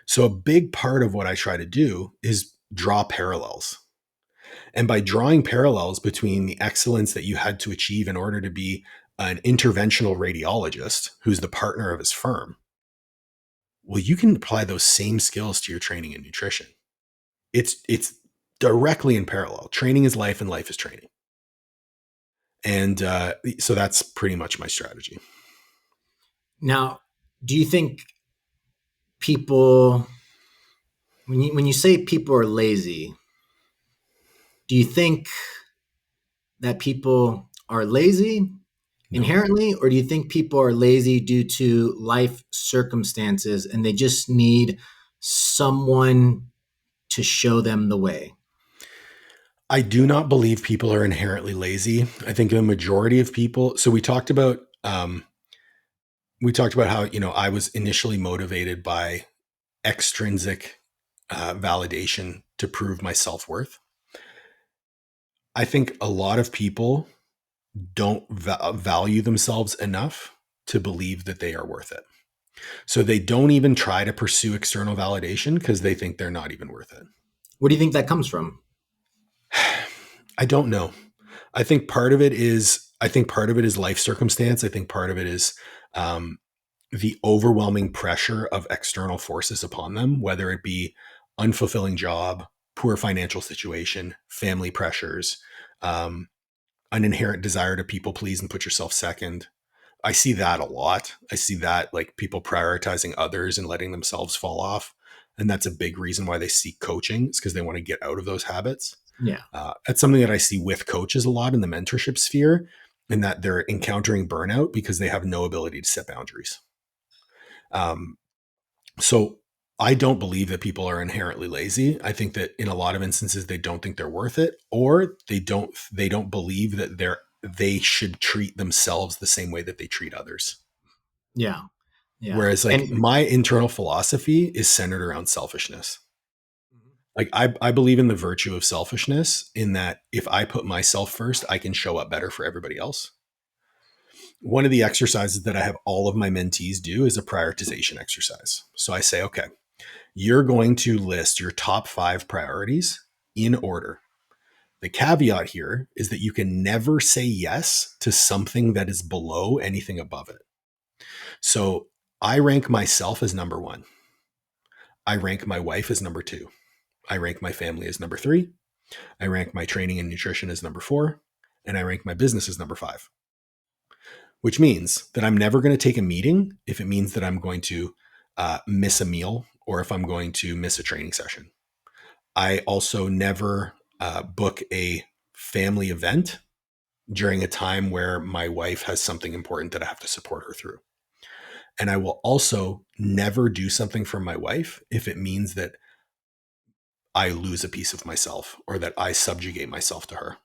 So a big part of what I try to do is draw parallels. And by drawing parallels between the excellence that you had to achieve in order to be an interventional radiologist who's the partner of his firm, well, you can apply those same skills to your training and nutrition. It's directly in parallel. Training is life and life is training. And so that's pretty much my strategy. Now, do you think people, when you say people are lazy, do you think that people are lazy No. inherently, or do you think people are lazy due to life circumstances and they just need someone to show them the way? I do not believe people are inherently lazy. I think the majority of people. So we talked about how I was initially motivated by extrinsic validation to prove my self worth. I think a lot of people don't value themselves enough to believe that they are worth it. So they don't even try to pursue external validation because they think they're not even worth it. Where do you think that comes from? I don't know. I think part of it is life circumstance. I think part of it is um, the overwhelming pressure of external forces upon them, whether it be unfulfilling job, poor financial situation, family pressures, um, an inherent desire to people please and put yourself second. I see that a lot. I see that like people prioritizing others and letting themselves fall off. And that's a big reason why they seek coaching. It's because they want to get out of those habits. Yeah. That's something that I see with coaches a lot in the mentorship sphere, in that they're encountering burnout because they have no ability to set boundaries. Um, so I don't believe that people are inherently lazy. I think that in a lot of instances they don't think they're worth it, or they don't believe that they should treat themselves the same way that they treat others. Yeah. Yeah. Whereas like And my internal philosophy is centered around selfishness. Like I believe in the virtue of selfishness, in that if I put myself first, I can show up better for everybody else. One of the exercises that I have all of my mentees do is a prioritization exercise. So I say, okay, you're going to list your top 5 priorities in order. The caveat here is that you can never say yes to something that is below anything above it. So I rank myself as number 1. I rank my wife as number 2. I rank my family as number 3. I rank my training and nutrition as number 4. And I rank my business as number 5, which means that I'm never going to take a meeting if it means that I'm going to miss a meal or if I'm going to miss a training session. I also never book a family event during a time where my wife has something important that I have to support her through. And I will also never do something for my wife if it means that I lose a piece of myself or that I subjugate myself to her.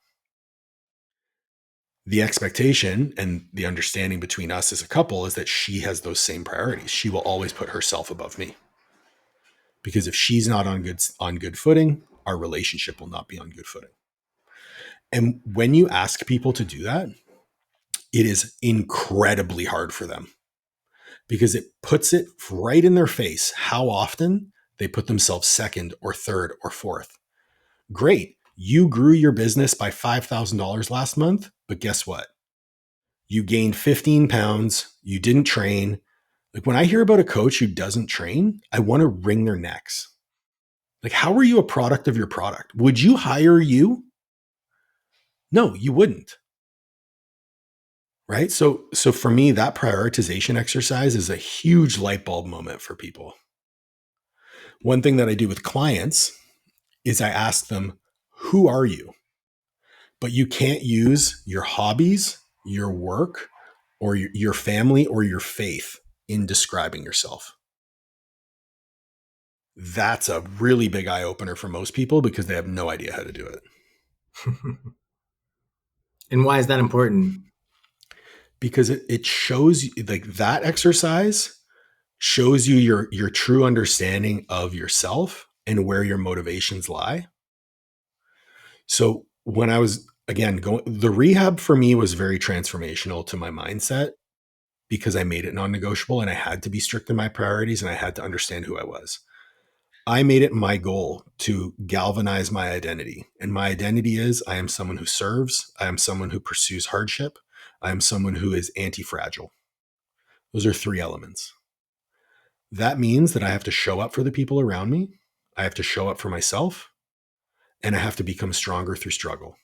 The expectation and the understanding between us as a couple is that she has those same priorities. She will always put herself above me. Because if she's not on good footing, our relationship will not be on good footing. And when you ask people to do that, it is incredibly hard for them because it puts it right in their face how often they put themselves second or third or fourth. Great. You grew your business by $5,000 last month, but guess what? You gained 15 pounds. You didn't train. Like when I hear about a coach who doesn't train, I want to wring their necks. Like, how are you a product of your product? Would you hire you? No, you wouldn't. Right. So for me, that prioritization exercise is a huge light bulb moment for people. One thing that I do with clients is I ask them, who are you? But you can't use your hobbies, your work, or your family or your faith in describing yourself. That's a really big eye opener for most people because they have no idea how to do it. and why is that important? Because it shows you, like, that exercise shows you your true understanding of yourself and where your motivations lie. So when I was, again, going, the rehab for me was very transformational to my mindset because I made it non-negotiable and I had to be strict in my priorities and I had to understand who I was. I made it my goal to galvanize my identity. And my identity is I am someone who serves, I am someone who pursues hardship, I am someone who is anti fragile. Those are three elements. That means that I have to show up for the people around me, I have to show up for myself, and I have to become stronger through struggle.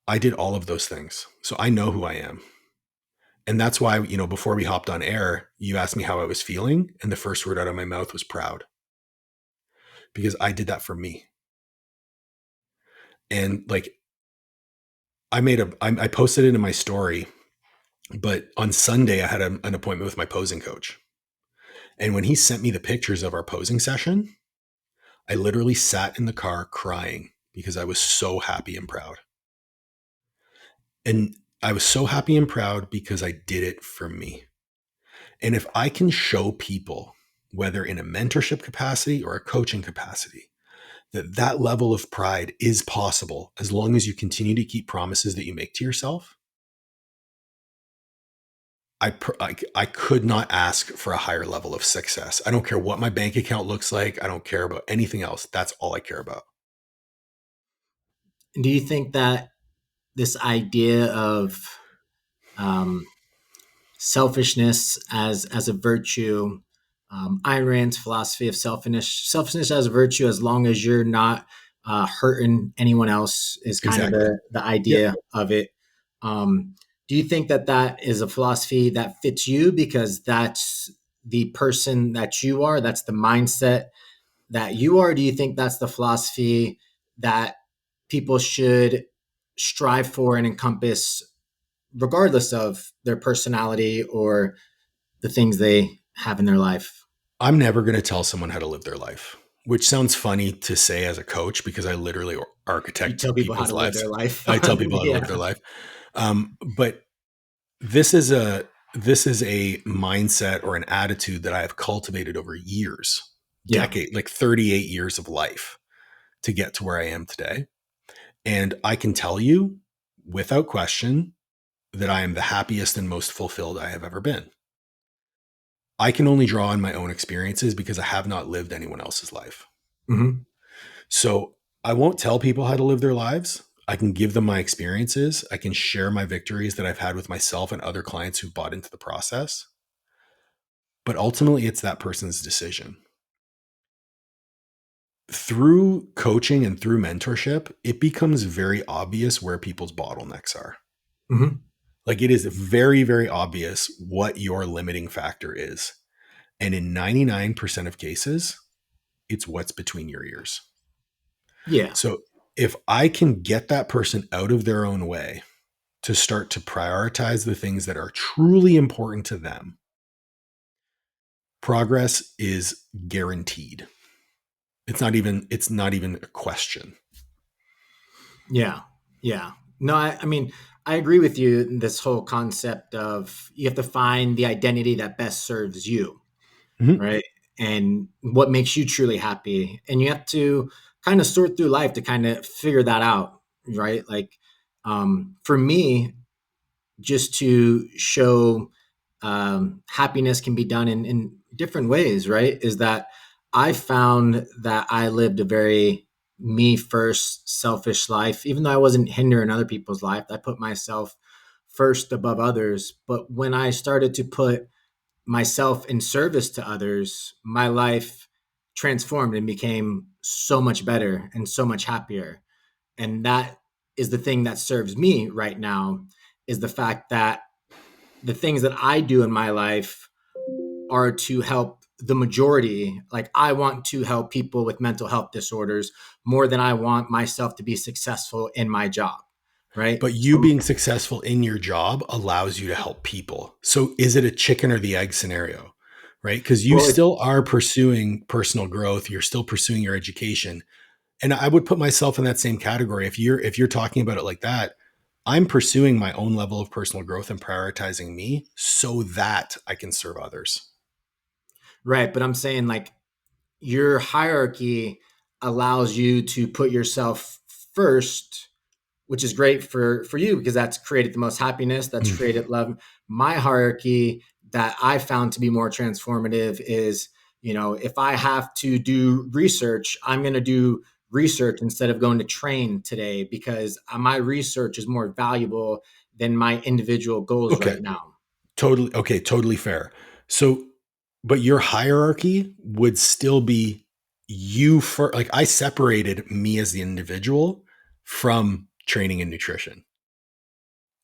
I did all of those things. So I know who I am. And that's why, before we hopped on air, you asked me how I was feeling. And the first word out of my mouth was proud because I did that for me. And like, I posted it in my story, but on Sunday I had an appointment with my posing coach. And when he sent me the pictures of our posing session, I literally sat in the car crying because I was so happy and proud. And I was so happy and proud because I did it for me. And if I can show people, whether in a mentorship capacity or a coaching capacity, that level of pride is possible as long as you continue to keep promises that you make to yourself, I could not ask for a higher level of success. I don't care what my bank account looks like. I don't care about anything else. That's all I care about. Do you think that this idea of um, selfishness as a virtue, Ayn Rand's philosophy of selfishness as a virtue, as long as you're not hurting anyone else, is kind of Exactly. the Yep. idea of it. Do you think that that is a philosophy that fits you because that's the person that you are? That's the mindset that you are? Do you think that's the philosophy that people should strive for and encompass regardless of their personality or the things they have in their life? I'm never going to tell someone how to live their life, which sounds funny to say as a coach because I literally You architect tell people how people's to live lives. their life. I tell people how to live their Yeah. life. But this is a this is a mindset or an attitude that I have cultivated over years, Yeah. decade, like 38 years of life to get to where I am today. And I can tell you without question that I am the happiest and most fulfilled I have ever been. I can only draw on my own experiences because I have not lived anyone else's life. Hmm. So I won't tell people how to live their lives. I can give them my experiences. I can share my victories that I've had with myself and other clients who've bought into the process. But ultimately, it's that person's decision. Through coaching and through mentorship, it becomes very obvious where people's bottlenecks are. Hmm. Like it is very, very obvious what your limiting factor is. And in 99% of cases, it's what's between your ears. Yeah. So if I can get that person out of their own way to start to prioritize the things that are truly important to them, progress is guaranteed. It's not even a question. Yeah. Yeah. No, I mean, I agree with you in this whole concept of you have to find the identity that best serves you, Mhm. right? And what makes you truly happy. And you have to kind of sort through life to kind of figure that out, right? Like for me, just to show happiness can be done in different ways, right? Is that I found that I lived a very me first, selfish life, even though I wasn't hindering other people's life. I put myself first above others. But when I started to put myself in service to others, my life transformed and became so much better and so much happier. And that is the thing that serves me right now is the fact that the things that I do in my life are to help the majority. Like I want to help people with mental health disorders more than I want myself to be successful in my job. Right. But you being successful in your job allows you to help people. So is it a chicken or the egg scenario? Right? Because you Well, it's still are pursuing personal growth, you're still pursuing your education. And I would put myself in that same category. If you're talking about it like that, I'm pursuing my own level of personal growth and prioritizing me so that I can serve others. right. But I'm saying like your hierarchy allows you to put yourself first, which is great for you because that's created the most happiness, that's Mm. created love. My hierarchy that I found to be more transformative is If I have to do research, I'm going to do research instead of going to train today because my research is more valuable than my individual goals Okay. right now. Totally. Okay. Totally fair. So, but your hierarchy would still be you for like I separated me as the individual from training and nutrition,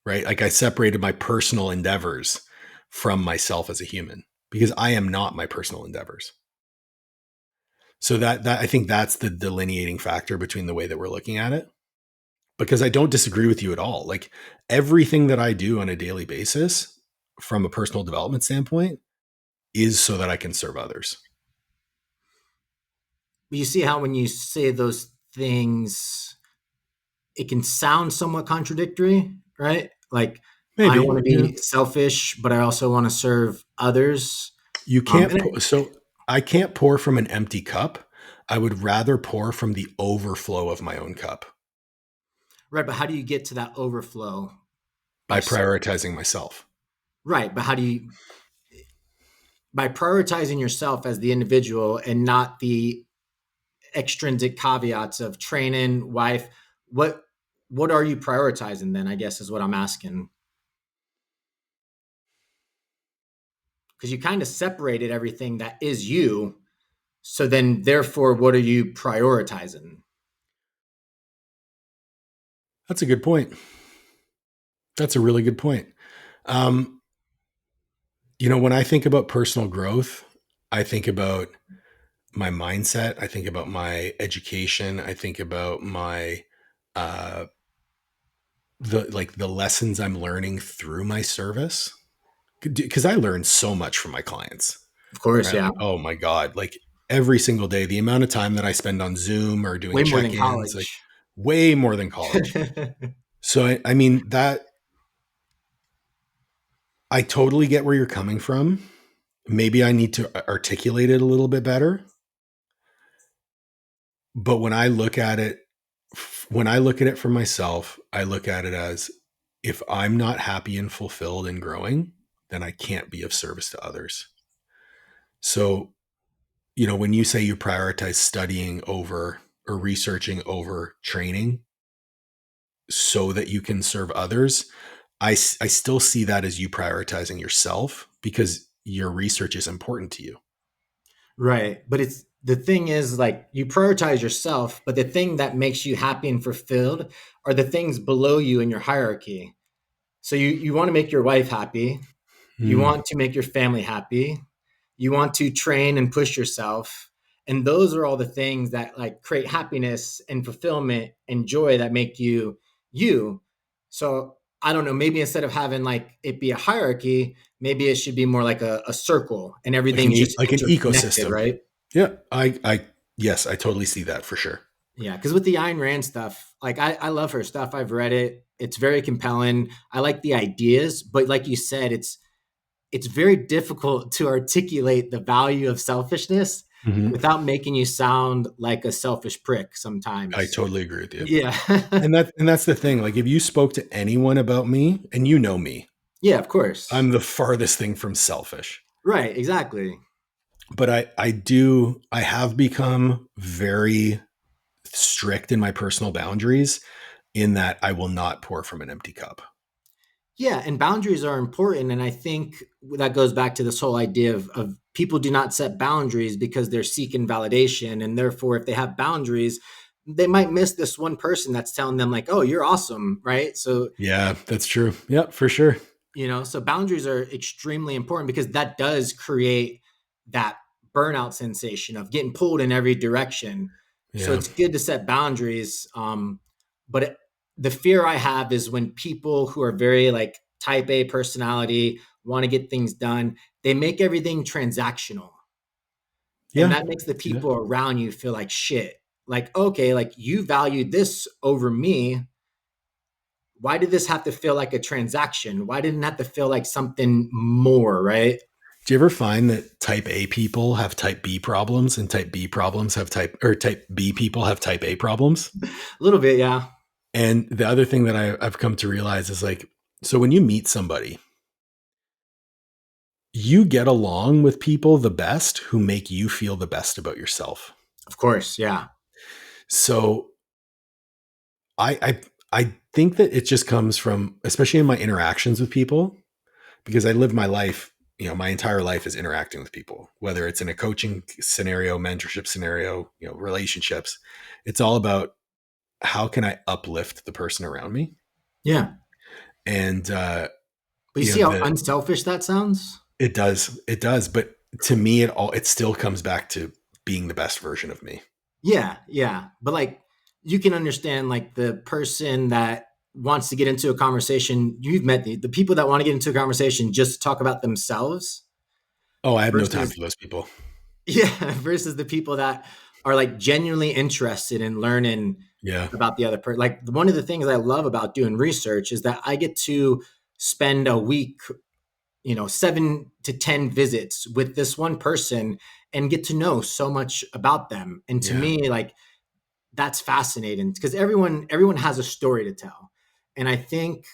right? Like I separated my personal endeavors from myself as a human because I am not my personal endeavors. So that I think that's the delineating factor between the way that we're looking at it. Because I don't disagree with you at all. Like everything that I do on a daily basis from a personal development standpoint is so that I can serve others. But you see how when you say those things, it can sound somewhat contradictory, right? Like, I want Maybe, to yeah. be selfish, but I also want to serve others. You can't And so I can't pour from an empty cup. I would rather pour from the overflow of my own cup right, but how do you get to that overflow by by prioritizing myself. right? But how do you by prioritizing yourself as the individual and not the extrinsic caveats of training, wife? What what are you prioritizing then? I guess is what I'm asking because you kind of separated everything that is you. So then, therefore, what are you prioritizing? That's a good point. That's a really good point. Um, when I think about personal growth, I think about my mindset. I think about my education. I think about my uh, the lessons I'm learning through my service because I learn so much from my clients. Of course, Right? yeah, Like, oh my god, like every single day, the amount of time that I spend on Zoom or doing way more than check-ins, like college. way more than college. So I mean that I totally get where you're coming from. Maybe I need to articulate it a little bit better. But when I look at it for myself, I look at it as if I'm not happy and fulfilled and growing, then I can't be of service to others. So, when you say you prioritize studying over or researching over training so that you can serve others, I still see that as you prioritizing yourself because your research is important to you. Right. But it's the thing is like you prioritize yourself, but the thing that makes you happy and fulfilled are the things below you in your hierarchy. So you want to make your wife happy, you Mm, want to make your family happy, you want to train and push yourself. And those are all the things that like create happiness and fulfillment and joy that make you you. So I don't know, maybe instead of having like it be a hierarchy, maybe it should be more like a circle and everything's just like an interconnected, ecosystem. right? Yeah, yes, I totally see that for sure. Yeah, because with the Ayn Rand stuff, like I love her stuff. I've read it. It's very compelling. I like the ideas, but like you said, it's very difficult to articulate the value of selfishness Hmm. without making you sound like a selfish prick I sometimes. totally agree with you. Yeah. And that's the thing. Like if you spoke to anyone about me, and you know me, Yeah, of course. I'm the farthest thing from selfish. Right, exactly. But I have become very strict in my personal boundaries in that I will not pour from an empty cup. Yeah, and boundaries are important. And I think that goes back to this whole idea of people do not set boundaries because they're seeking validation. And therefore, if they have boundaries, they might miss this one person that's telling them, like, oh, you're awesome. Right. So Yeah, that's true. Yeah, for sure. so boundaries are extremely important because that does create that burnout sensation of getting pulled in every direction. So Yeah. it's good to set boundaries. But the fear I have is when people who are very like type A personality want to get things done, they make everything transactional. And Yeah. that makes the See that? people around you feel like shit. Like, okay, like you value this over me, why did this have to feel like a transaction? Why didn't it have to feel like something more, right? Do you ever find that type A people have type B problems and type B people have type A problems? A little bit, yeah. And the other thing that I've come to realize is like, so when you meet somebody, you get along with people the best who make you feel the best about yourself. Of course. Yeah. So I think that it just comes from, especially in my interactions with people, because I live my life, my entire life is interacting with people, whether it's in a coaching scenario, mentorship scenario, relationships. It's all about how can I uplift the person around me? Yeah. And But you see how the unselfish that sounds? it does, but to me it still comes back to being the best version of me. Yeah. Yeah. But like you can understand like the person that wants to get into a conversation. You've met the people that want to get into a conversation just to talk about themselves Oh, I have no time versus for those people. yeah, versus the people that are like genuinely interested in learning Yeah. about the other person. Like one of the things I love about doing research is that I get to spend a week, 7 to 10 visits with this one person and get to know so much about them. And to Yeah. me, like that's fascinating because everyone has a story to tell. And I think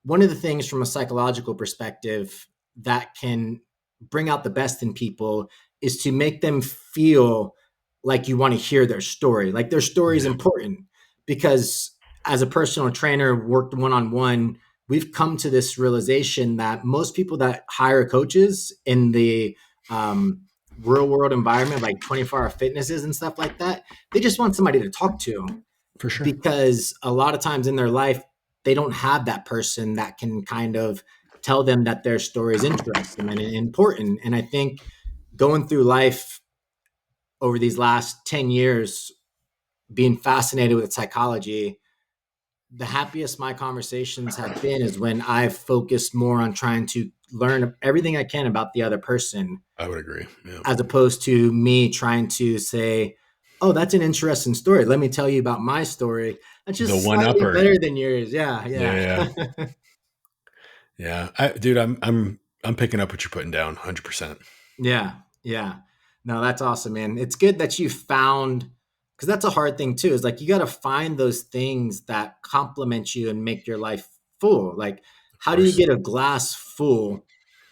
one of the things from a psychological perspective that can bring out the best in people is to make them feel like you want to hear their story, like their story is Yeah. important. Because as a personal trainer worked one-on-one, we've come to this realization that most people that hire coaches in the um, real world environment, like 24-hour fitnesses and stuff like that, they just want somebody to talk to For sure. because a lot of times in their life, they don't have that person that can kind of tell them that their story is interesting and important. And I think going through life over these last 10 years, being fascinated with psychology, the happiest my conversations have been is when I've focused more on trying to learn everything I can about the other person I would agree. Yeah. as opposed to me trying to say, "Oh, that's an interesting story. Let me tell you about my story. That's The just one slightly upper. better than yours." Yeah, Yeah. yeah. Yeah. Yeah. Dude, I'm picking up what you're putting down 100%. Yeah, yeah. No, that's awesome, man. It's good that you found because that's a hard thing too. Is like you got to find those things that complement you and make your life full. Like, Of how do you course. get a glass full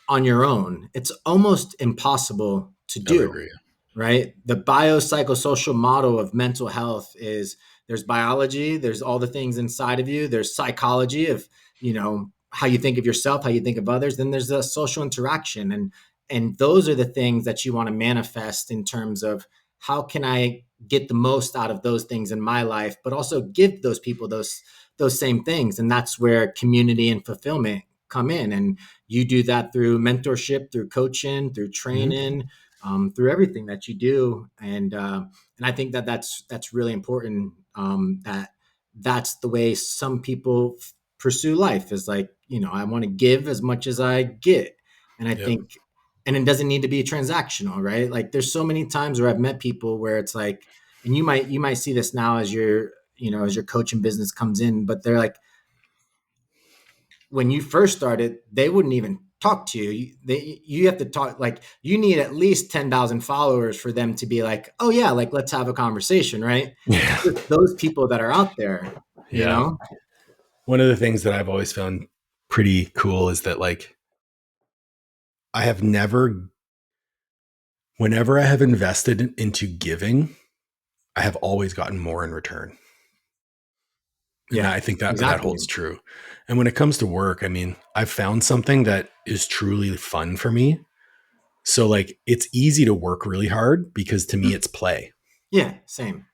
on your own? It's almost impossible to I would do. agree. Right? The biopsychosocial model of mental health is there's biology, there's all the things inside of you, there's psychology of, how you think of yourself, how you think of others, then there's a social interaction and those are the things that you want to manifest in terms of how can I get the most out of those things in my life, but also give those people those same things. And that's where community and fulfillment come in. And you do that through mentorship, through coaching, through Hmm. training, through everything that you do, and I think that that's really important. That's the way some people pursue life is like I want to give as much as I get, and I Yep. think, and it doesn't need to be transactional, right? Like there's so many times where I've met people where it's like, and you might see this now as your coaching business comes in, but they're like when you first started, they wouldn't even talk to you. You have to talk like you need at least 10,000 followers for them to be like, oh yeah, like let's have a conversation, right? Yeah. It's those people that are out there, you Yeah. know? One of the things that I've always found pretty cool is that, like, I have never, whenever I have invested into giving, I have always gotten more in return. And Yeah, I think that exactly. holds true. And when it comes to work, I mean, I've found something that is truly fun for me. So, like, it's easy to work really hard because to me, Mm. it's play. Yeah, same.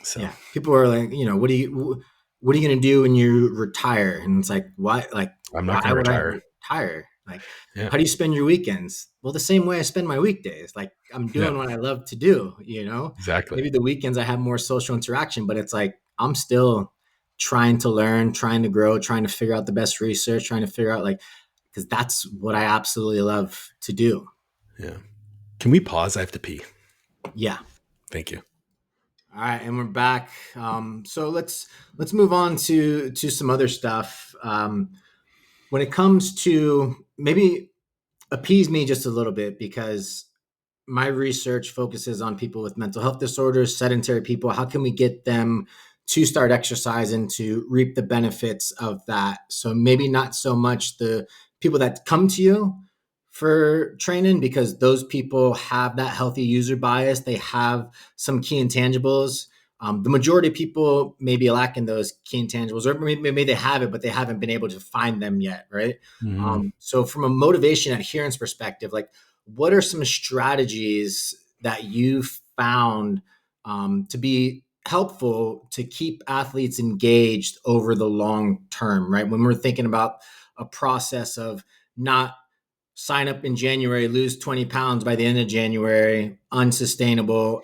So Yeah. People are like, what are you going to do when you retire? And it's like, why, like, I'm not why going to would I retire. retire? Like, Yeah. how do you spend your weekends? Well, the same way I spend my weekdays. Like, I'm Yeah. doing what I love to do. Exactly. Maybe the weekends I have more social interaction, but it's like, I'm still trying to learn, trying to grow, trying to figure out the best research, trying to figure out, like, because that's what I absolutely love to do. Yeah. Can we pause? I have to pee. Yeah. Thank you. All right, and we're back. So let's move on to some other stuff. When it comes to maybe appease me just a little bit because my research focuses on people with mental health disorders, sedentary people. How can we get them to start exercising to reap the benefits of that? So maybe not so much the people that come to you for training because those people have that healthy user bias. They have some key intangibles. The majority of people may be lacking those key intangibles, or maybe they have it, but they haven't been able to find them yet, right? Hmm. So, from a motivation adherence perspective, like what are some strategies that you found to be helpful to keep athletes engaged over the long term, right? When we're thinking about a process of not sign up in January, lose 20 pounds by the end of January, unsustainable.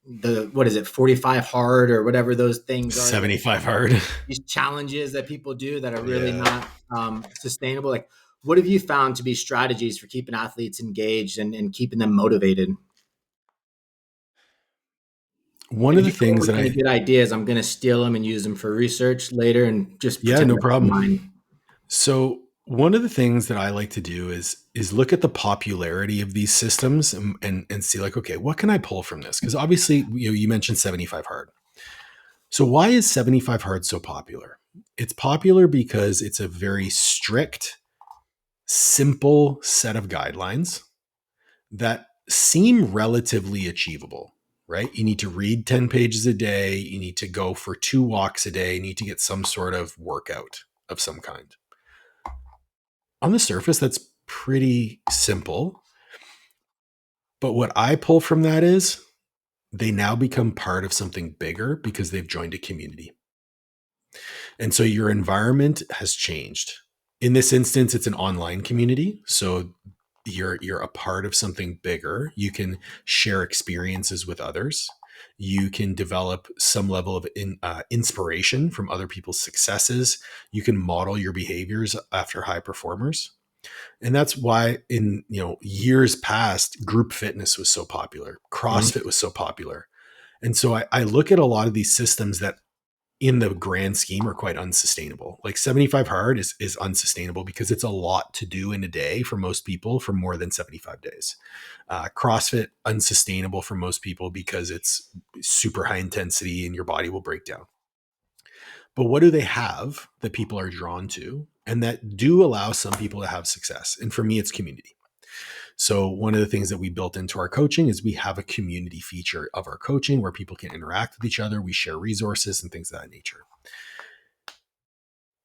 The what is it, 45 hard or whatever those things are, 75 hard. these challenges that people do that are really Yeah. not sustainable. Like, what have you found to be strategies for keeping athletes engaged and keeping them motivated? One And of if the you come up things with that any I, good ideas, I'm going to steal them and use them for research later and just yeah, pretend no like they're problem. mine. So one of the things that I like to do is look at the popularity of these systems and see like, okay, what can I pull from this? Because obviously, you mentioned 75 hard. So why is 75 hard so popular? It's popular because it's a very strict, simple set of guidelines that seem relatively achievable, right? You need to read 10 pages a day, you need to go for 2 walks a day, you need to get some sort of workout of some kind. On the surface, that's pretty simple. But what I pull from that is they now become part of something bigger because they've joined a community. And so your environment has changed. In this instance, it's an online community. So you're a part of something bigger. You can share experiences with others. You can develop some level of inspiration from other people's successes. You can model your behaviors after high performers. And that's why in years past, group fitness was so popular. Mhm. CrossFit was so popular. And so I look at a lot of these systems that in the grand scheme are quite unsustainable. Like 75 hard is unsustainable because it's a lot to do in a day for most people for more than 75 days. CrossFit unsustainable for most people because it's super high intensity and your body will break down. But what do they have that people are drawn to and that do allow some people to have success? And for me, it's community. So one of the things that we built into our coaching is we have a community feature of our coaching where people can interact with each other. We share resources and things of that nature.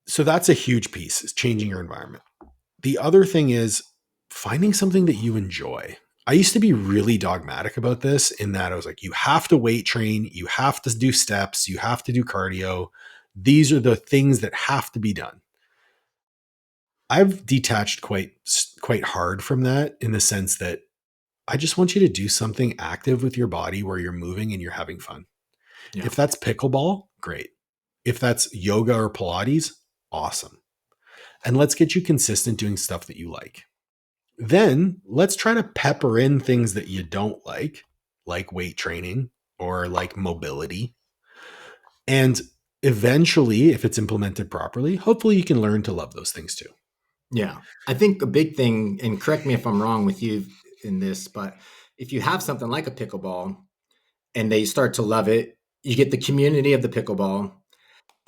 So that's a huge piece, is changing your environment. The other thing is finding something that you enjoy. I used to be really dogmatic about this in that I was like, you have to weight train, you have to do steps, you have to do cardio. These are the things that have to be done. I've detached quite hard from that in the sense that I just want you to do something active with your body where you're moving and you're having fun. Yeah. If that's pickleball, great. If that's yoga or Pilates, awesome. And let's get you consistent doing stuff that you like. Then let's try to pepper in things that you don't like weight training or like mobility. And eventually, if it's implemented properly, hopefully you can learn to love those things too. Yeah. I think a big thing, and correct me if I'm wrong with you in this, but if you have something like a pickleball and they start to love it, you get the community of the pickleball.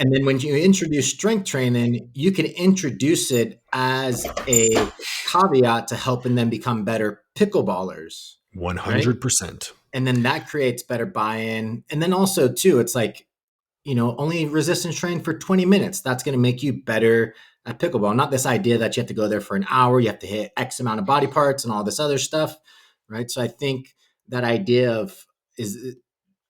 And then when you introduce strength training, you can introduce it as a caveat to helping them become better pickleballers, right? 100%. And then that creates better buy-in. And then also too, it's like, only resistance train for 20 minutes. That's going to make you better at pickleball. Not this idea that you have to go there for an hour, you have to hit X amount of body parts and all this other stuff, right? So I think that idea of is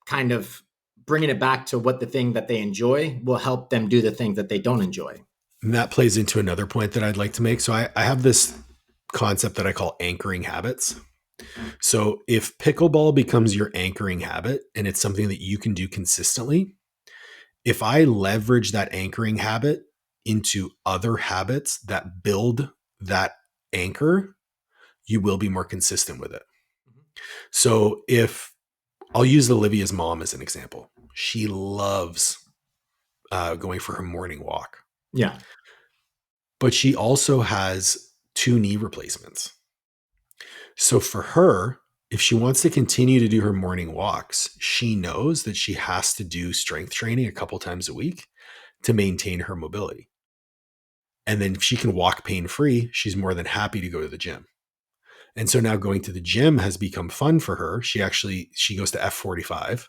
kind of bringing it back to what the thing that they enjoy will help them do the things that they don't enjoy. And that plays into another point that I'd like to make. So I have this concept that I call anchoring habits. So if pickleball becomes your anchoring habit and it's something that you can do consistently, if I leverage that anchoring habit into other habits that build that anchor, you will be more consistent with it. So if I'll use Olivia's mom as an example, she loves going for her morning walk, Yeah. but she also has 2 knee replacements. So for her, if she wants to continue to do her morning walks, she knows that she has to do strength training a couple times a week to maintain her mobility. And then if she can walk pain free, she's more than happy to go to the gym. And so now going to the gym has become fun for her. She goes to F45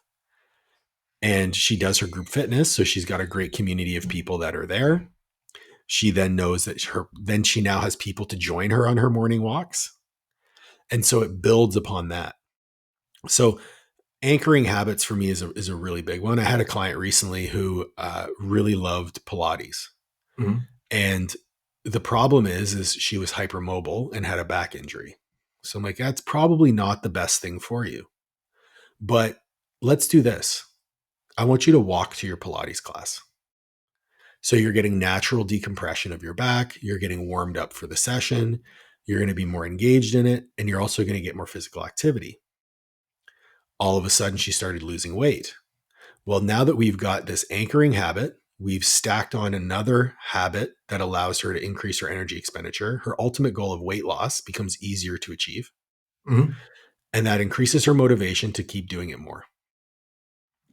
and she does her group fitness. So she's got a great community of people that are there. She then knows that then she now has people to join her on her morning walks. And so it builds upon that. So anchoring habits for me is a really big one. I had a client recently who really loved Pilates. Mm-hmm. And the problem is she was hypermobile and had a back injury. So I'm like, that's probably not the best thing for you. But let's do this. I want you to walk to your Pilates class. So you're getting natural decompression of your back. You're getting warmed up for the session. You're going to be more engaged in it. And you're also going to get more physical activity. All of a sudden, she started losing weight. Well, now that we've got this anchoring habit, we've stacked on another habit that allows her to increase her energy expenditure. Her ultimate goal of weight loss becomes easier to achieve. Mm-hmm. And that increases her motivation to keep doing it more.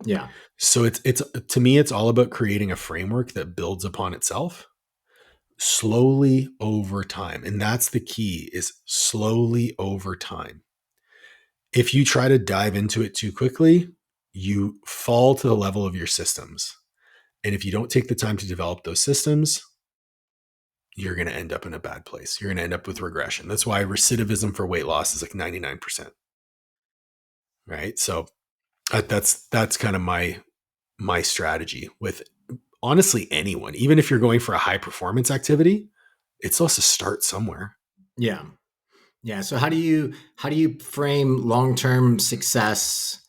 Yeah. So it's to me, it's all about creating a framework that builds upon itself slowly over time. And that's the key, is slowly over time. If you try to dive into it too quickly, you fall to the level of your systems. And if you don't take the time to develop those systems, you're going to end up in a bad place. You're going to end up with regression. That's why recidivism for weight loss is like 99%. Right? So that's kind of my strategy with honestly anyone. Even if you're going for a high performance activity, it's supposed to start somewhere. Yeah. Yeah. So how do you frame long-term success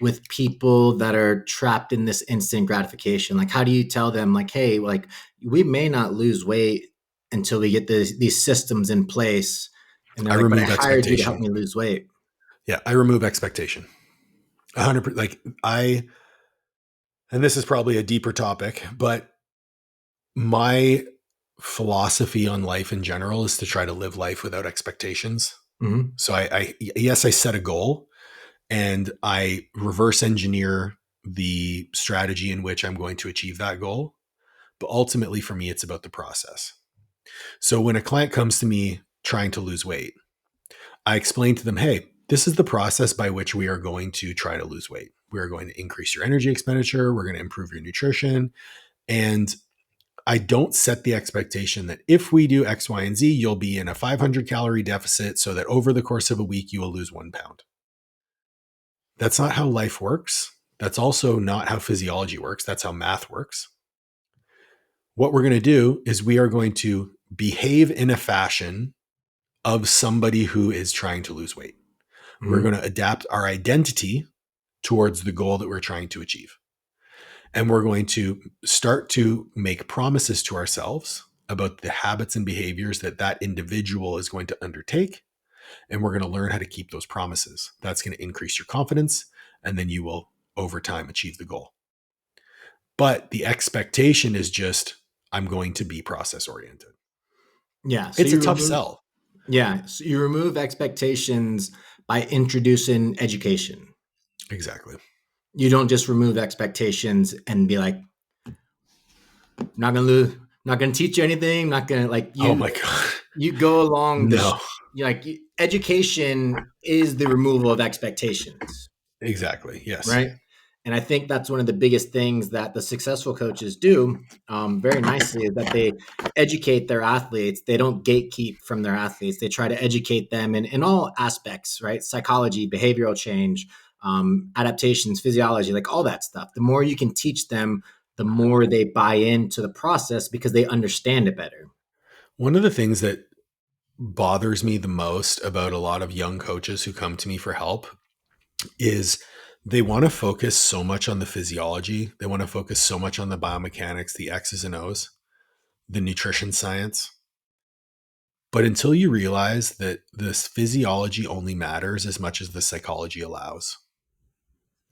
with people that are trapped in this instant gratification? Like, how do you tell them, like, hey, like, we may not lose weight until we get these systems in place? And they're I like, but I remove hired you to help expectation. me lose weight. Yeah, I remove expectation. 100%. And this is probably a deeper topic, but my philosophy on life in general is to try to live life without expectations. Mm-hmm. So yes, I set a goal and I reverse engineer the strategy in which I'm going to achieve that goal. But ultimately for me, it's about the process. So when a client comes to me trying to lose weight, I explain to them, hey, this is the process by which we are going to try to lose weight. We are going to increase your energy expenditure. We're going to improve your nutrition. And I don't set the expectation that if we do X, Y, and Z, you'll be in a 500 calorie deficit so that over the course of a week, you will lose 1 pound. That's not how life works. That's also not how physiology works. That's how math works. What we're going to do is we are going to behave in a fashion of somebody who is trying to lose weight. We're Mm-hmm. going to adapt our identity towards the goal that we're trying to achieve. And we're going to start to make promises to ourselves about the habits and behaviors that that individual is going to undertake. And we're going to learn how to keep those promises. That's going to increase your confidence. And then you will, over time, achieve the goal. But the expectation is just, I'm going to be process oriented. Yeah. So It's a you tough remove, sell. yeah. So you remove expectations by introducing education. Exactly. You don't just remove expectations and be like, not gonna lose, not gonna teach you anything, not gonna like Oh my God. you go along No, education is the removal of expectations, exactly. Yes. right? And I think that's one of the biggest things that the successful coaches do very nicely is that they educate their athletes. They don't gatekeep from their athletes. They try to educate them in all aspects, right? Psychology, behavioral change, adaptations, physiology, like all that stuff. The more you can teach them, the more they buy into the process because they understand it better. One of the things that bothers me the most about a lot of young coaches who come to me for help is they want to focus so much on the physiology. They want to focus so much on the biomechanics, the X's and O's, the nutrition science. But until you realize that this physiology only matters as much as the psychology allows,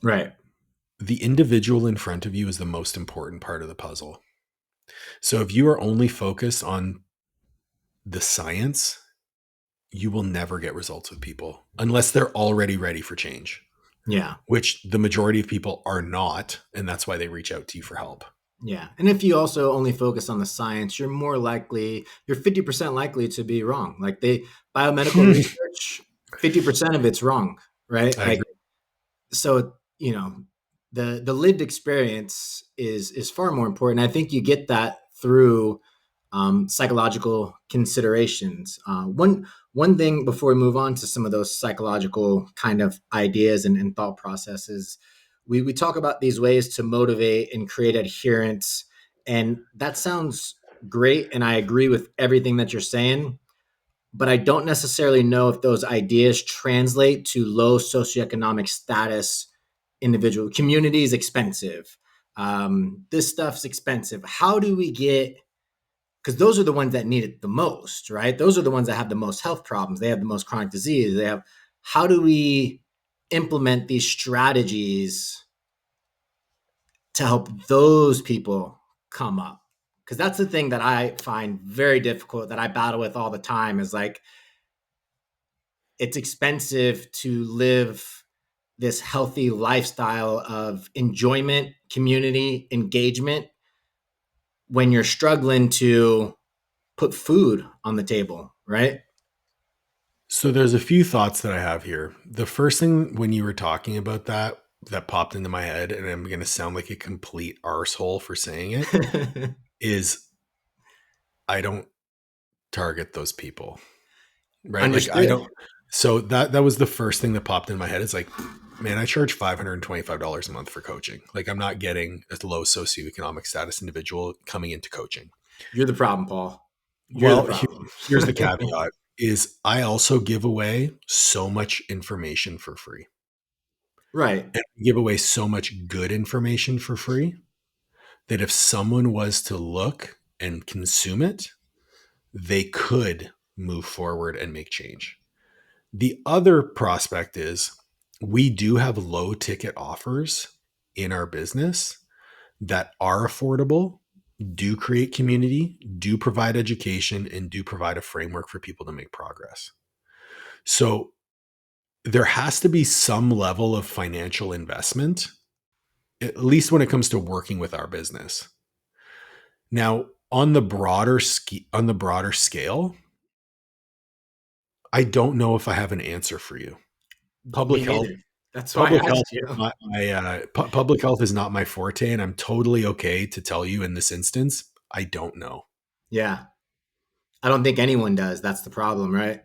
Right. the individual in front of you is the most important part of the puzzle. So if you are only focused on the science, you will never get results with people unless they're already ready for change, Yeah. which the majority of people are not. And that's why they reach out to you for help. Yeah. And if you also only focus on the science, you're 50% likely to be wrong. Like biomedical I research, 50% of it's wrong, right? Like, agree. so, the lived experience is far more important. I think you get that through psychological considerations. One thing before we move on to some of those psychological kind of ideas and thought processes, we talk about these ways to motivate and create adherence, and that sounds great, and I agree with everything that you're saying. But I don't necessarily know if those ideas translate to low socioeconomic status individual communities. Expensive. This stuff's expensive. How do we get, because those are the ones that need it the most, right? Those are the ones that have the most health problems. They have the most chronic disease. How do we implement these strategies to help those people come up? Because that's the thing that I find very difficult, that I battle with all the time, is like, it's expensive to live this healthy lifestyle of enjoyment, community, engagement when you're struggling to put food on the table, right? So there's a few thoughts that I have here. The first thing when you were talking about that popped into my head, and I'm going to sound like a complete arsehole for saying it, is I don't target those people, right? Like I Understood. don't. So that was the first thing that popped in my head. It's like, man, I charge $525 a month for coaching. Like I'm not getting a low socioeconomic status individual coming into coaching. You're the problem, Paul. You're the Well, problem. here's the caveat is I also give away so much information for free. Right. And I give away so much good information for free that if someone was to look and consume it, they could move forward and make change. The other prospect is we do have low ticket offers in our business that are affordable, do create community, do provide education, and do provide a framework for people to make progress. So there has to be some level of financial investment, at least when it comes to working with our business. Now, on the broader scale, I don't know if I have an answer for you. Public Me health neither. That's why I public health asked is you. not public health is not my forte, and I'm totally okay to tell you in this instance, I don't know. Yeah. I don't think anyone does. That's the problem, right?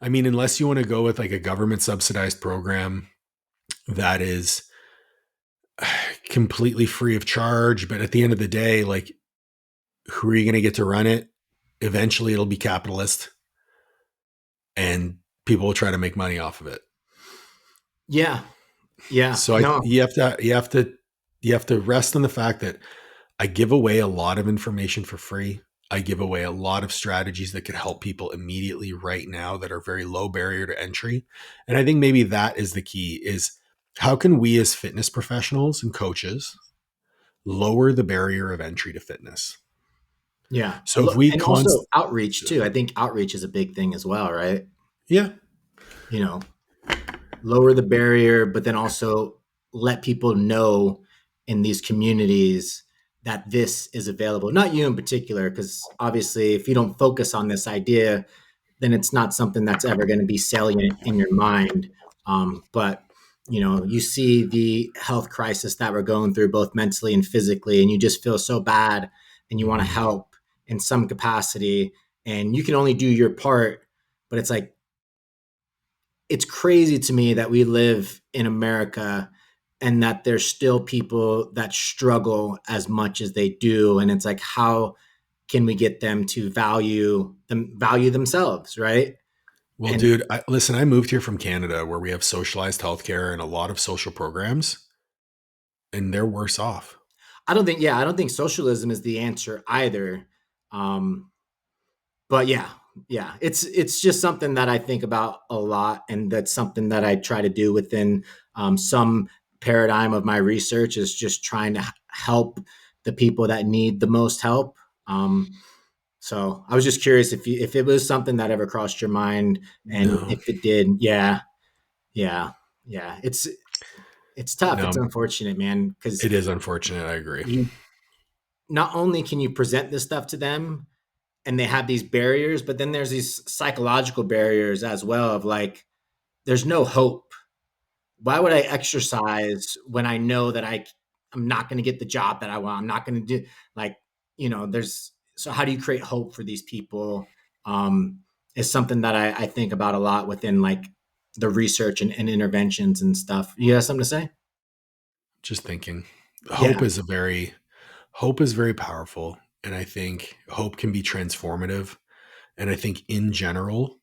I mean, unless you want to go with like a government subsidized program that is completely free of charge, but at the end of the day, like who are you going to get to run it? Eventually it'll be capitalist and people will try to make money off of it. Yeah. Yeah. So No. you have to rest on the fact that I give away a lot of information for free. I give away a lot of strategies that could help people immediately right now that are very low barrier to entry. And I think maybe that is the key is how can we as fitness professionals and coaches lower the barrier of entry to fitness? Yeah. So if we And also outreach too. I think outreach is a big thing as well, right? yeah, You know, lower the barrier, but then also let people know in these communities that this is available. Not you in particular, because obviously, if you don't focus on this idea, then it's not something that's ever going to be salient in your mind. But you see the health crisis that we're going through, both mentally and physically, and you just feel so bad, and you want to Mhm. help in some capacity, and you can only do your part. But it's like, it's crazy to me that we live in America and that there's still people that struggle as much as they do. And it's like, how can we get them to value themselves, right? Well, And dude, listen, I moved here from Canada where we have socialized healthcare and a lot of social programs, and they're worse off. I don't think socialism is the answer either. Um, but yeah, it's just something that I think about a lot, and that's something that I try to do within some paradigm of my research, is just trying to help the people that need the most help. So I was just curious if it was something that ever crossed your mind, and No, if it did, yeah, yeah. It's tough. It's no, unfortunate, man, because it is unfortunate. I agree. not only can you present this stuff to them and they have these barriers, but then there's these psychological barriers as well of like, there's no hope. Why would I exercise when I know that I'm not going to get the job that I want? I'm not going to do like, there's, so how do you create hope for these people? Um, is something that I think about a lot within like the research and interventions and stuff. You have something to say? Just thinking, hope Yeah. is a very hope is very powerful, and I think hope can be transformative. And I think in general,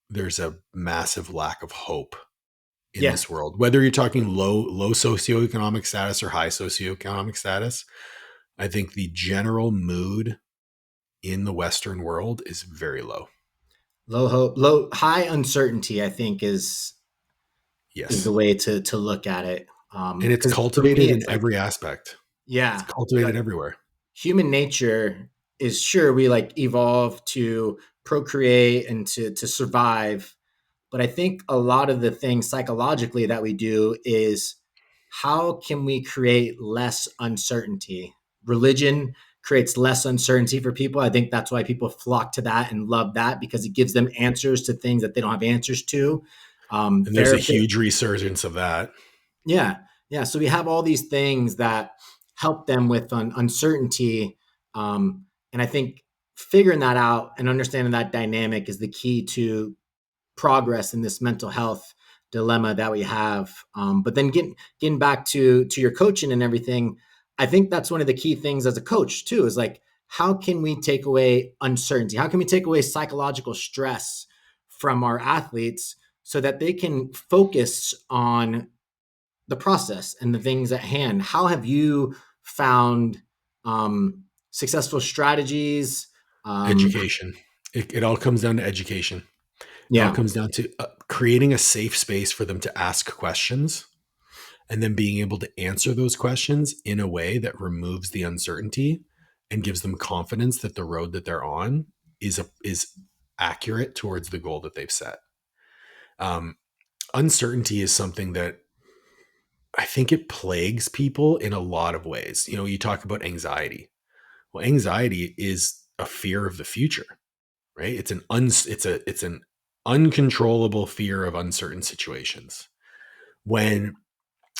there's a massive lack of hope in Yeah. this world. Whether you're talking low socioeconomic status or high socioeconomic status, I think the general mood in the Western world is very low. Low hope, high uncertainty, I think is the Yes. way to look at it. And it's Because for me, cultivated in it's like, every aspect. It's yeah, cultivated like everywhere. human nature is, sure, we like evolve to procreate and to survive, but I think a lot of the things psychologically that we do is how can we create less uncertainty? Religion creates less uncertainty for people. I think that's why people flock to that and love that, because it gives them answers to things that they don't have answers to. And there's a Therapy, huge resurgence of that. yeah, yeah. So we have all these things that help them with uncertainty, and I think figuring that out and understanding that dynamic is the key to progress in this mental health dilemma that we have. But then getting back to your coaching and everything, I think that's one of the key things as a coach too, is like, how can we take away uncertainty? How can we take away psychological stress from our athletes so that they can focus on the process and the things at hand? How have you found successful strategies? Um, Education. It all comes down to education. It all yeah, comes down to creating a safe space for them to ask questions and then being able to answer those questions in a way that removes the uncertainty and gives them confidence that the road that they're on is accurate towards the goal that they've set. Um, Uncertainty is something that I think it plagues people in a lot of ways. You know, you talk about anxiety. Well, anxiety is a fear of the future, right? It's an uncontrollable fear of uncertain situations. When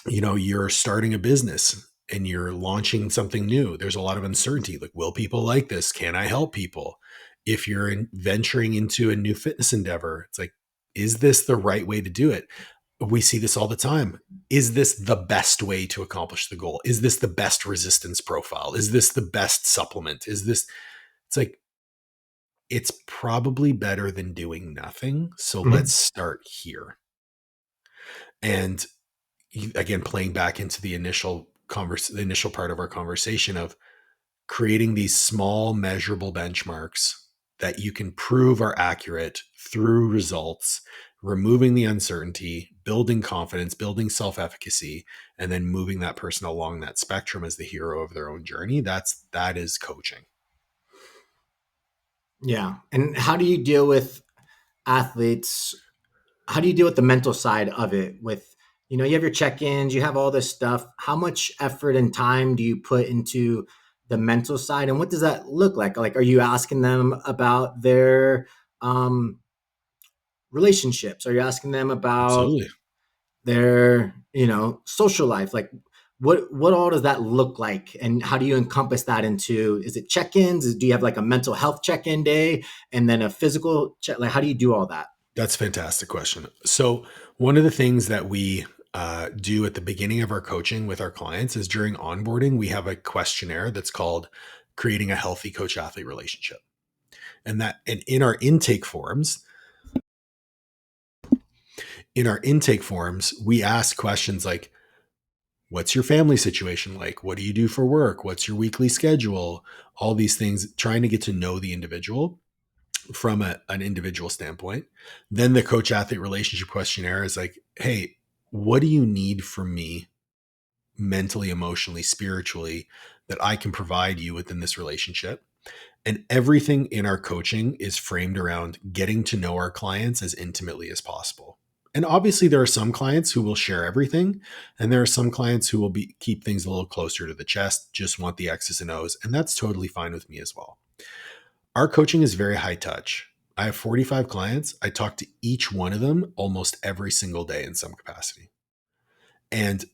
you're starting a business and you're launching something new, there's a lot of uncertainty. Like, will people like this? Can I help people? If you're venturing into a new fitness endeavor, it's like, is this the right way to do it? We see this all the time. Is this the best way to accomplish the goal? Is this the best resistance profile? Is this the best supplement? It's like, it's probably better than doing nothing. So let's mhm, start here. And again, playing back into the initial part of our conversation of creating these small measurable benchmarks that you can prove are accurate through results, removing the uncertainty, building confidence, building self-efficacy, and then moving that person along that spectrum as the hero of their own journey. That is coaching. yeah. And how do you deal with athletes? How do you deal with the mental side of it? With, you have your check-ins, you have all this stuff. How much effort and time do you put into the mental side, and what does that look like? Like, are you asking them about their um, relationships? Are you asking them about Absolutely. their, social life? Like, what all does that look like, and how do you encompass that into? Is it check-ins? Do you have like a mental health check-in day and then a physical check? Like, how do you do all that? That's a fantastic question. So, one of the things that we do at the beginning of our coaching with our clients is during onboarding, we have a questionnaire that's called creating a healthy coach athlete relationship. And in our intake forms, we ask questions like, what's your family situation like? What do you do for work? What's your weekly schedule? All these things, trying to get to know the individual from an individual standpoint. Then the coach athlete relationship questionnaire is like, hey, what do you need from me mentally, emotionally, spiritually that I can provide you within this relationship? And everything in our coaching is framed around getting to know our clients as intimately as possible. And obviously, there are some clients who will share everything, and there are some clients who will keep things a little closer to the chest, just want the X's and O's, and that's totally fine with me as well. Our coaching is very high touch. I have 45 clients. I talk to each one of them almost every single day in some capacity. And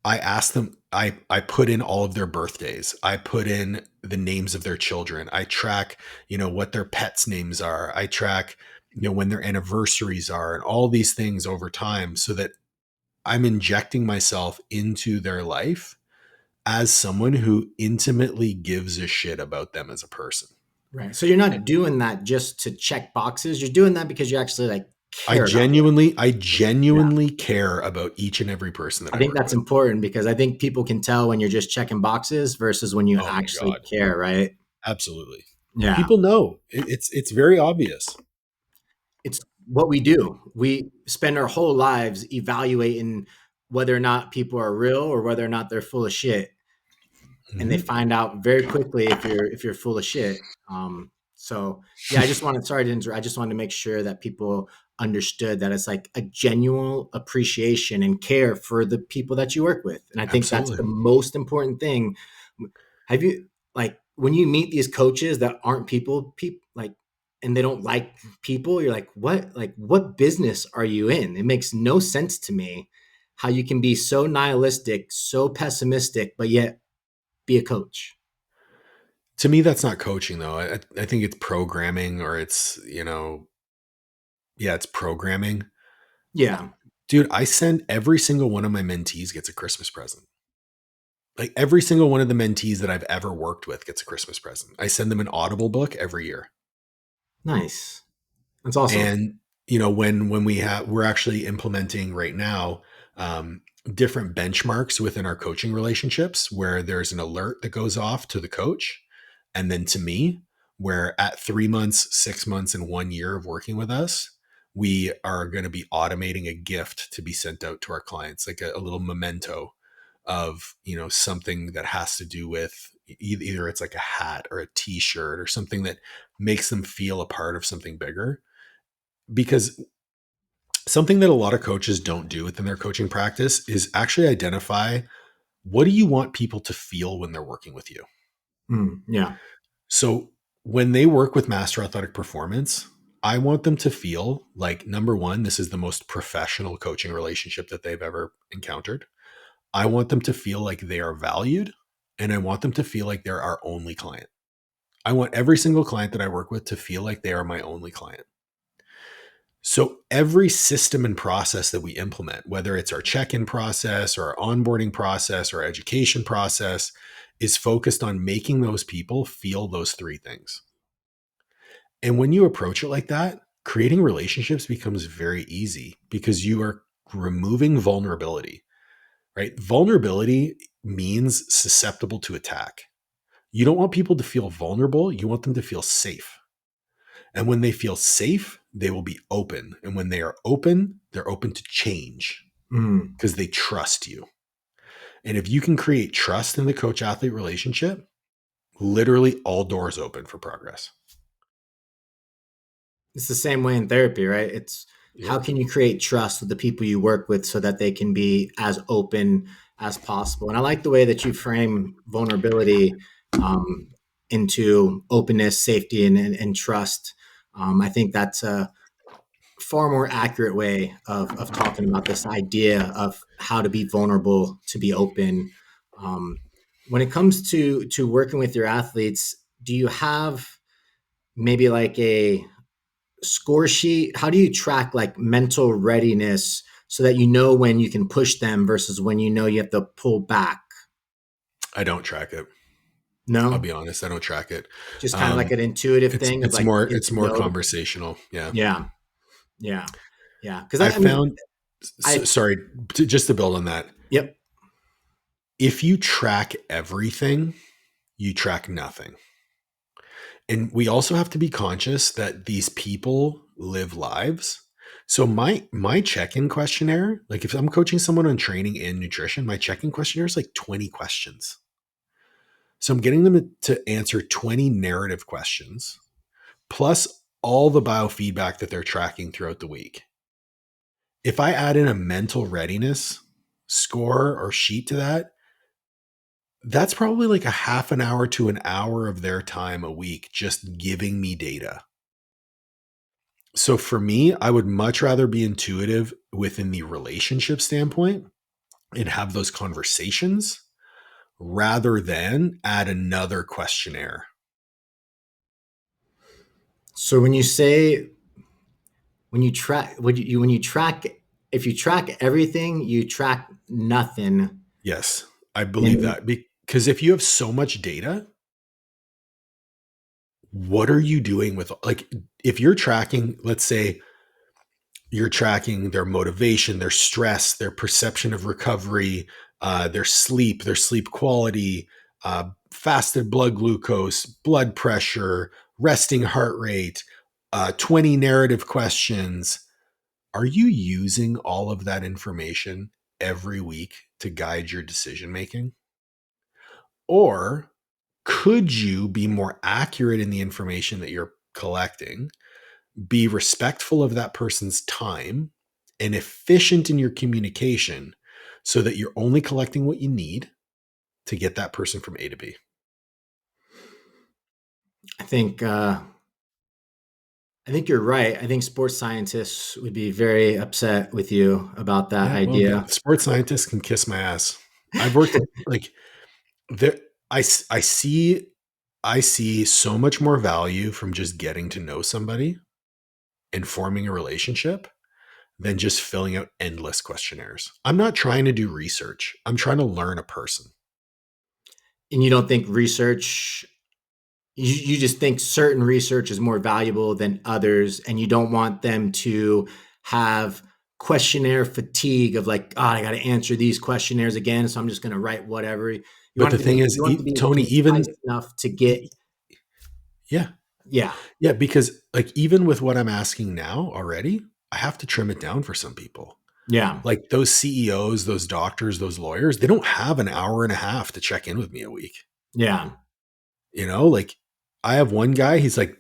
I ask them, I put in all of their birthdays. I put in the names of their children. I track, what their pets' names are. I track, when their anniversaries are and all these things over time so that I'm injecting myself into their life as someone who intimately gives a shit about them as a person. Right. So you're not doing that just to check boxes. You're doing that because you actually like I care about them. genuinely, I Yeah. genuinely care about each and every person that I I think work that's with. important because I think people can tell when you're just checking boxes versus when you Oh my actually God. care, right? Absolutely. Yeah. People know. It's very obvious. It's what we do. We spend our whole lives evaluating whether or not people are real or whether or not they're full of shit. And they Hmm. find out very quickly if you're full of shit. So yeah, I just wanted sorry to interrupt. I just wanted to make sure that people understood that it's like a genuine appreciation and care for the people that you work with. And I think that's Absolutely. the most important thing. Have you like when you meet these coaches that aren't people like and they don't like people, you're like what business are you in? It makes no sense to me how you can be so nihilistic, so pessimistic, but yet be a coach. To me, that's not coaching though. I think it's programming or yeah, it's programming. Yeah. Dude, I send every single one of my mentees gets a Christmas present. Like every single one of the mentees that I've ever worked with gets a Christmas present. I send them an Audible book every year. Nice. That's awesome. And when we're actually implementing right now different benchmarks within our coaching relationships where there's an alert that goes off to the coach and then to me, where at 3 months, 6 months, and 1 year of working with us, we are going to be automating a gift to be sent out to our clients, like a little memento of something that has to do with either it's like a hat or a t-shirt or something that makes them feel a part of something bigger. Because something that a lot of coaches don't do within their coaching practice is actually identify, what do you want people to feel when they're working with you? Yeah. So when they work with Master Athletic Performance, I want them to feel like, number one, this is the most professional coaching relationship that they've ever encountered. I want them to feel like they are valued, and I want them to feel like they're our only client. I want every single client that I work with to feel like they are my only client. So every system and process that we implement, whether it's our check-in process or our onboarding process or our education process, is focused on making those people feel those three things. And when you approach it like that, creating relationships becomes very easy because you are removing vulnerability, right? Vulnerability means susceptible to attack. You don't want people to feel vulnerable. You want them to feel safe. And when they feel safe, they will be open. And when they are open, they're open to change Mm. because they trust you. And if you can create trust in the coach athlete relationship, literally all doors open for progress. It's the same way in therapy, right? It's how Yep. can you create trust with the people you work with so that they can be as open as possible? And I like the way that you frame vulnerability um, into openness, safety, and trust. I think that's a far more accurate way of talking about this idea of how to be vulnerable, to be open. Um, when it comes to working with your athletes, do you have maybe like a score sheet? How do you track like mental readiness so that you know when you can push them versus when you know you have to pull back? I don't track it. I'll No, be honest. I don't track it. just kind of like Um, an intuitive it's thing of it's like more good it's to more go. conversational. Yeah. Yeah, yeah, yeah. Because I I mean, found. I Sorry, just to build on that. yep. If you track everything, you track nothing. And we also have to be conscious that these people live lives. So my check-in questionnaire, like if I'm coaching someone on training and nutrition, my check-in questionnaire is like 20 questions. So I'm getting them to answer 20 narrative questions plus all the biofeedback that they're tracking throughout the week. If I add in a mental readiness score or sheet to that, that's probably like a half an hour to an hour of their time a week just giving me data. So for me, I would much rather be intuitive within the relationship standpoint and have those conversations rather than add another questionnaire. So when you say when you track when you track if you track everything, you track nothing. Yes, I believe And that because if you have so much data, what are you doing with, like, if you're tracking, let's say you're tracking their motivation, their stress, their perception of recovery, their sleep quality, fasted blood glucose, blood pressure, resting heart rate, 20 narrative questions. Are you using all of that information every week to guide your decision making? Or could you be more accurate in the information that you're collecting, be respectful of that person's time, and efficient in your communication so that you're only collecting what you need to get that person from A to B? I think I think you're right. I think sports scientists would be very upset with you about that Yeah, well, the idea. sports scientists can kiss my ass. I've worked like there. I see I see so much more value from just getting to know somebody and forming a relationship than just filling out endless questionnaires. I'm not trying to do research. I'm trying to learn a person. And you don't think research you just think certain research is more valuable than others, and you don't want them to have questionnaire fatigue of like, oh, I got to answer these questionnaires again, so I'm just going to write whatever. You But want the it to be thing is, you want it to be Tony, concise even enough to get. yeah, Yeah, yeah, because like even with what I'm asking now already, I have to trim it down for some people. yeah, Like those CEOs, those doctors, those lawyers, they don't have an hour and a half to check in with me a week. yeah, Like I have one guy, he's like,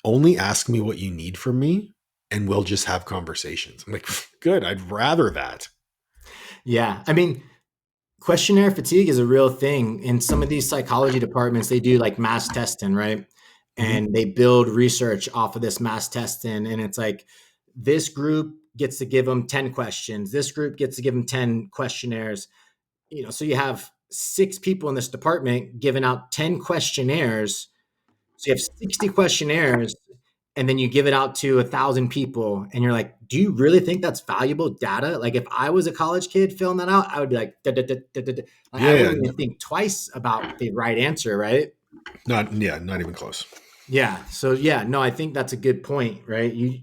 only ask me what you need from me and we'll just have conversations. I'm like, good, I'd rather that. yeah. I mean, questionnaire fatigue is a real thing. In some of these psychology departments, they do like mass testing, right? Mhm. And they build research off of this mass testing. And it's like this group gets to give them 10 questions. This group gets to give them 10 questionnaires. So you have six people in this department giving out 10 questionnaires. So you have 60 questionnaires, and then you give it out to 1,000 people, and you're like, do you really think that's valuable data? Like if I was a college kid filling that out, I would be like, "Da, da, da, da, da, da." Like, I Yeah, yeah, wouldn't even think twice about the right answer, right? not even close. Yeah. So yeah, no, I think that's a good point, right? You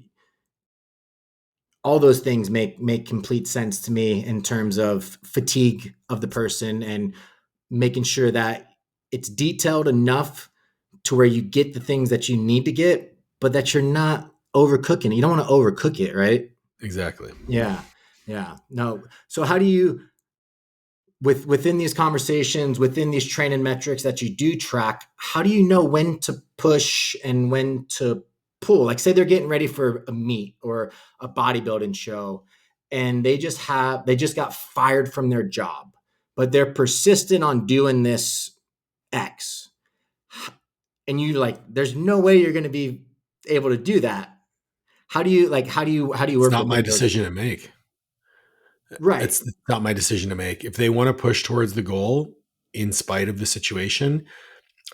all those things make complete sense to me in terms of fatigue of the person and making sure that it's detailed enough to where you get the things that you need to get, but that you're not overcooking it. You don't want to overcook it, right? Exactly. Yeah. Yeah. No. So how do you within these conversations, within these training metrics that you do track, how do you know when to push and when to pull? Like say they're getting ready for a meet or a bodybuilding show and they just got fired from their job, but they're persistent on doing this X. And you like there's no way you're going to be able to do that. How do you It's work not my within those? decision to make. Right. It's not my decision to make. If they want to push towards the goal in spite of the situation,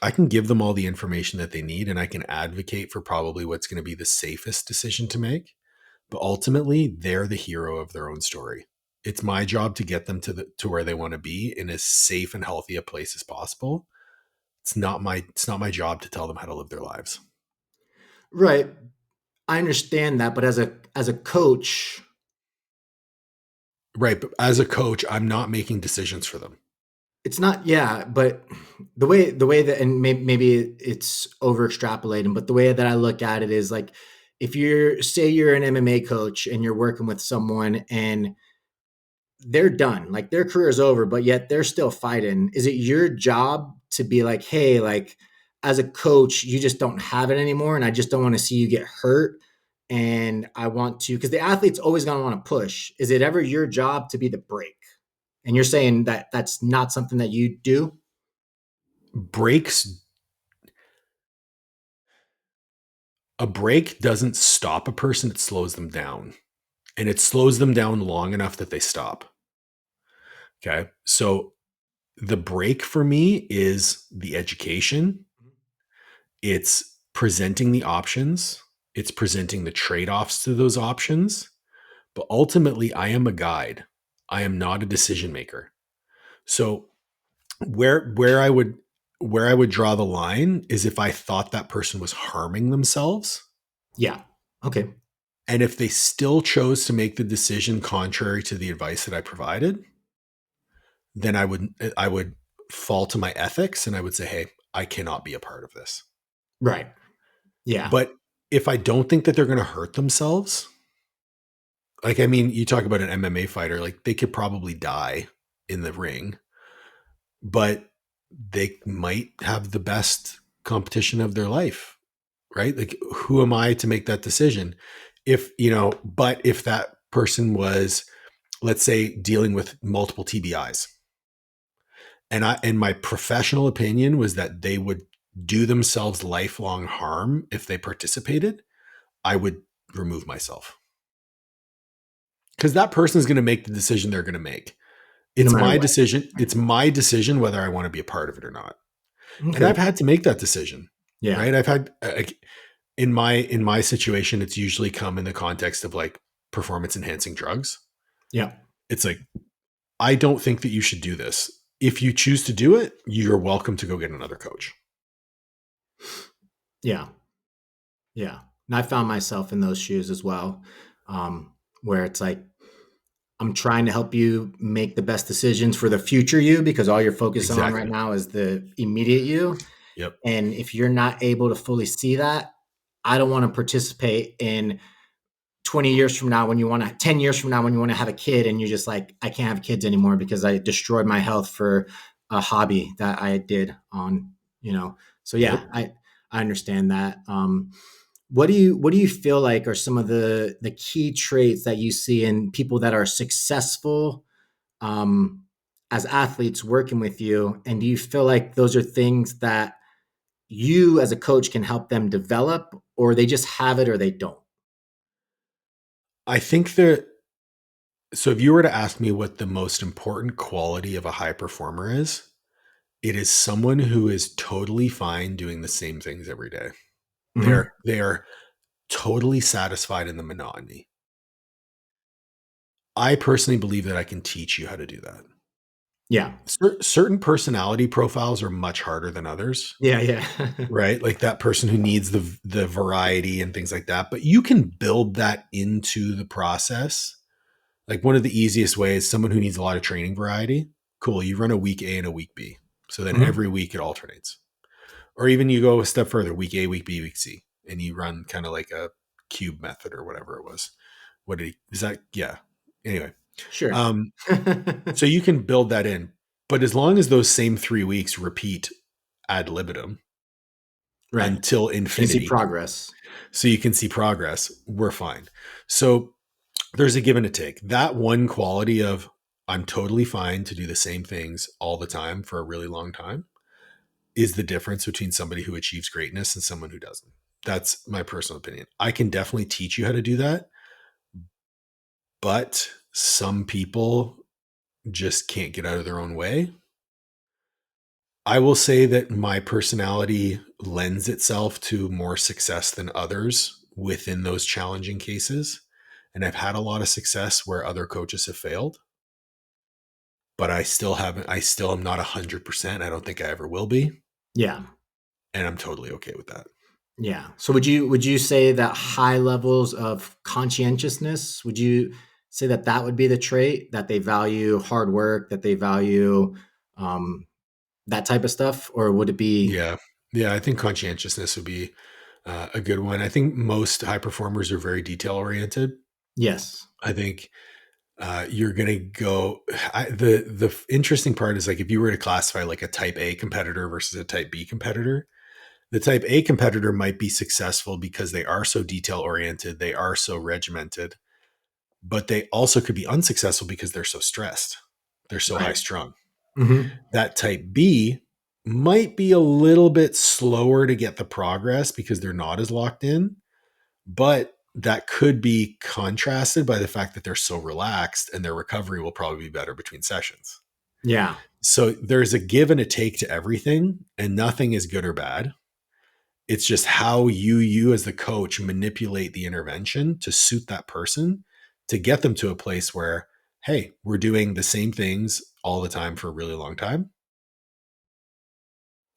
I can give them all the information that they need and I can advocate for probably what's going to be the safest decision to make. But ultimately, they're the hero of their own story. It's my job to get them to where they want to be in as safe and healthy a place as possible. It's not my job to tell them how to live their lives. Right. I understand that, but as a coach, Right, but as a coach, I'm not making decisions for them. it's not yeah, but the way that and maybe it's over extrapolating, but the way that I look at it is like if you're say you're an MMA coach and you're working with someone and they're done, like their career is over, but yet they're still fighting. Is it your job to be like, hey, like as a coach, you just don't have it anymore, and I just don't want to see you get hurt? and I want to, because the athlete's always going to want to push. Is it ever your job to be the brake? And you're saying that that's not something that you do? Breaks a break doesn't stop a person, it slows them down. And it slows them down long enough that they stop. Okay. So the break for me is the education, it's presenting the options, it's presenting the trade offs to those options. But ultimately, I am a guide. I am not a decision maker. So where I would draw the line is if I thought that person was harming themselves, Yeah. Okay. and if they still chose to make the decision contrary to the advice that I provided, then I would fall to my ethics and I would say, hey, I cannot be a part of this. Right. Yeah. But if I don't think that they're going to hurt themselves, like, I mean, you talk about an MMA fighter, like they could probably die in the ring, but they might have the best competition of their life, right? Like, who am I to make that decision? If, but if that person was, let's say, dealing with multiple TBIs, and my professional opinion was that they would do themselves lifelong harm if they participated, I would remove myself. Because that person is going to make the decision they're going to make. No It's matter my what. decision. It's my decision whether I want to be a part of it or not. And Okay. I've had to make that decision, Yeah. right? I've had in my situation, it's usually come in the context of like performance enhancing drugs. Yeah. It's like, I don't think that you should do this. If you choose to do it, you're welcome to go get another coach. Yeah. Yeah. And I found myself in those shoes as well, where it's like, I'm trying to help you make the best decisions for the future you, because all you're focusing on right Exactly. now is the immediate you. Yep. And if you're not able to fully see that, I don't want to participate in 20 years from now when you want to, 10 years from now when you want to have a kid and you're just like, I can't have kids anymore because I destroyed my health for a hobby that I did on, So yeah, Yep. I understand that. What do you feel like are some of the key traits that you see in people that are successful um, as athletes working with you? And do you feel like those are things that you as a coach can help them develop, or they just have it or they don't? I think that, so if you were to ask me what the most important quality of a high performer is, it is someone who is totally fine doing the same things every day. Hmm. They are totally satisfied in the monotony. I personally believe that I can teach you how to do that. Yeah. Certain personality profiles are much harder than others, Yeah. Yeah. right? Like that person who needs the variety and things like that. But you can build that into the process. Like one of the easiest ways, someone who needs a lot of training variety, cool. You run a week A and a week B. So then Hmm. every week it alternates. Or even you go a step further, week A, week B, week C, and you run kind of like a cube method or whatever it was. What did he, is that? Yeah. Anyway. Sure. Um, so you can build that in, but as long as those same 3 weeks repeat ad libitum Right. until You see infinity, progress. so you can see progress, we're fine. So there's a give and a take. That one quality of I'm totally fine to do the same things all the time for a really long time is the difference between somebody who achieves greatness and someone who doesn't. That's my personal opinion. I can definitely teach you how to do that, but some people just can't get out of their own way. I will say that my personality lends itself to more success than others within those challenging cases. And I've had a lot of success where other coaches have failed, but I still am not 100%. I don't think I ever will be. Yeah. And I'm totally okay with that. Yeah. So would you say that high levels of conscientiousness, would you say that that would be the trait, that they value hard work, that they value um, that type of stuff, or would it be? Yeah. Yeah. I think conscientiousness would be a good one. I think most high performers are very detail oriented. Yes. I think you're going to go. The interesting part is like if you were to classify like a type A competitor versus a type B competitor, The type A competitor might be successful because they are so detail oriented, they are so regimented, but they also could be unsuccessful because they're so stressed. They're so high Right. strung. Hmm. That type B might be a little bit slower to get the progress because they're not as locked in, but that could be contrasted by the fact that they're so relaxed and their recovery will probably be better between sessions. Yeah. So there's a give and a take to everything, and nothing is good or bad. It's just how you as the coach manipulate the intervention to suit that person to get them to a place where, hey, we're doing the same things all the time for a really long time,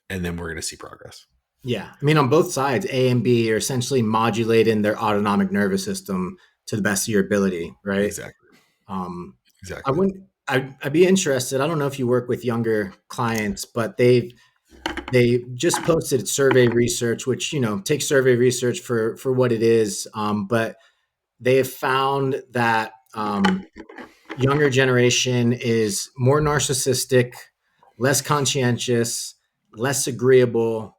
and then we're going to see progress. Yeah. I mean, on both sides, A and B are essentially modulating their autonomic nervous system to the best of your ability, right? Exactly. Um, I Exactly. wouldn't. I'd be interested. I don't know if you work with younger clients, but they just posted survey research, which take survey research for what it is. But they have found that younger generation is more narcissistic, less conscientious, less agreeable,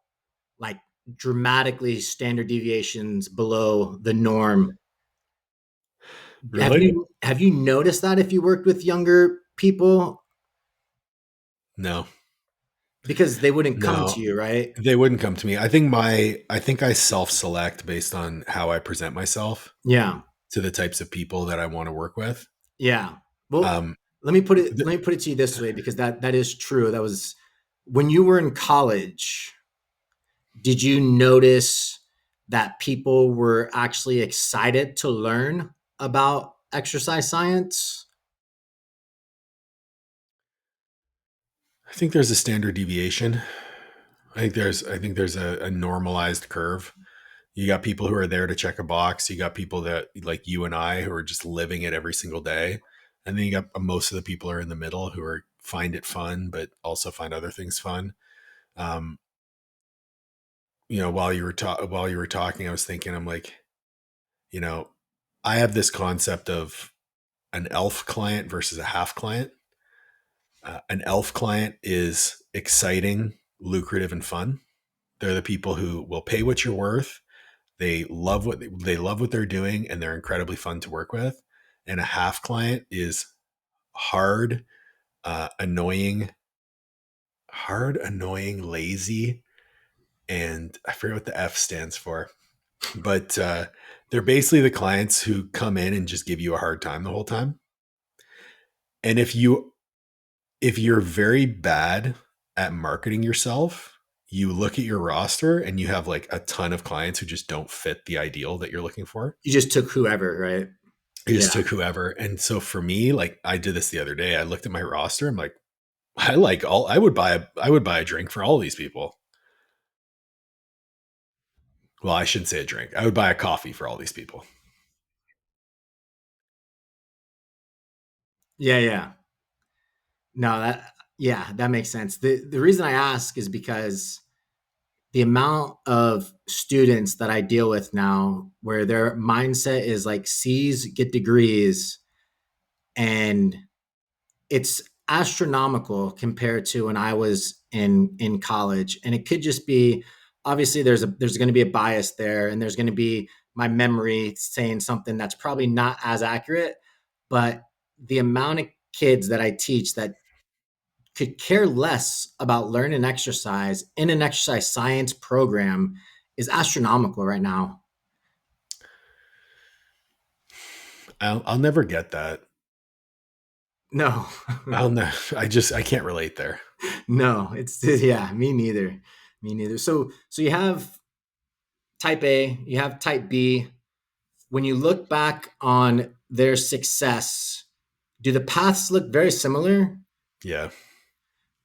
like dramatically standard deviations below the norm. Have Really? you noticed that if you worked with younger people No. because they wouldn't come to No. you, right? They wouldn't come to me. I think I self-select based on how I present myself Yeah. to the types of people that I want to work with. Yeah. Well, Um, let me put it to you this way because that is true. That was when you were in college, did you notice that people were actually excited to learn about exercise science? I think there's a standard deviation. I think there's a normalized curve. You got people who are there to check a box. You got people that like you and I who are just living it every single day. And then you got most of the people are in the middle who are find it fun, but also find other things fun. Um, while you were talking, I was thinking, I'm like, you know, I have this concept of an elf client versus a half client. An elf client is exciting, lucrative, and fun. They're the people who will pay what you're worth. They love what they're doing, and they're incredibly fun to work with. And a half client is hard, annoying, lazy, and I forget what the F stands for. But they're basically the clients who come in and just give you a hard time the whole time. And if you're very bad at marketing yourself, you look at your roster and you have like a ton of clients who just don't fit the ideal that you're looking for. You just took whoever, right? You just Yeah. took whoever. And so for me, like I did this the other day. I looked at my roster. I'm like, I would buy a drink for all these people. Well, I shouldn't say a drink. I would buy a coffee for all these people. Yeah, yeah. No, that makes sense. The reason I ask is because the amount of students that I deal with now where their mindset is like C's get degrees and it's astronomical compared to when I was in college. And it could just be obviously there's going to be a bias there and there's going to be my memory saying something that's probably not as accurate, but the amount of kids that I teach that could care less about learning exercise in an exercise science program is astronomical right now. I'll never get that. No, I can't relate there. no, it's yeah, me neither. Me neither. So you have type A, you have type B. When you look back on their success, do the paths look very similar? Yeah.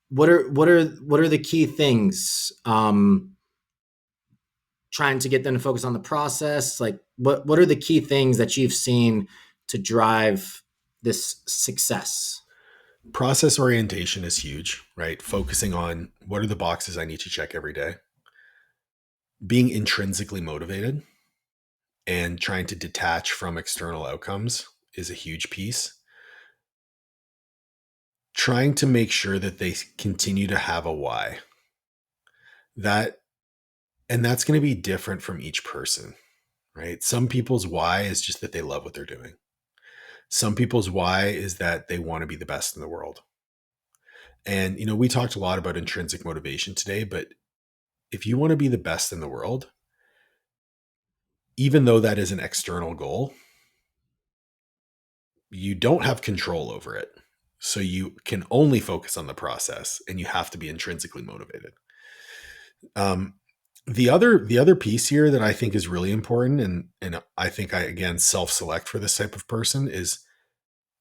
What are the key things? Trying to get them to focus on the process. Like what are the key things that you've seen to drive this success? Process orientation is huge, right? Focusing on what are the boxes I need to check every day. Being intrinsically motivated and trying to detach from external outcomes is a huge piece. Trying to make sure that they continue to have a why. That And that's going to be different from each person, right? Some people's why is just that they love what they're doing. Some people's why is that they want to be the best in the world. And, we talked a lot about intrinsic motivation today, but if you want to be the best in the world, even though that is an external goal, you don't have control over it. So you can only focus on the process and you have to be intrinsically motivated. Um, the other piece here that I think is really important, and I think I again self-select for this type of person, is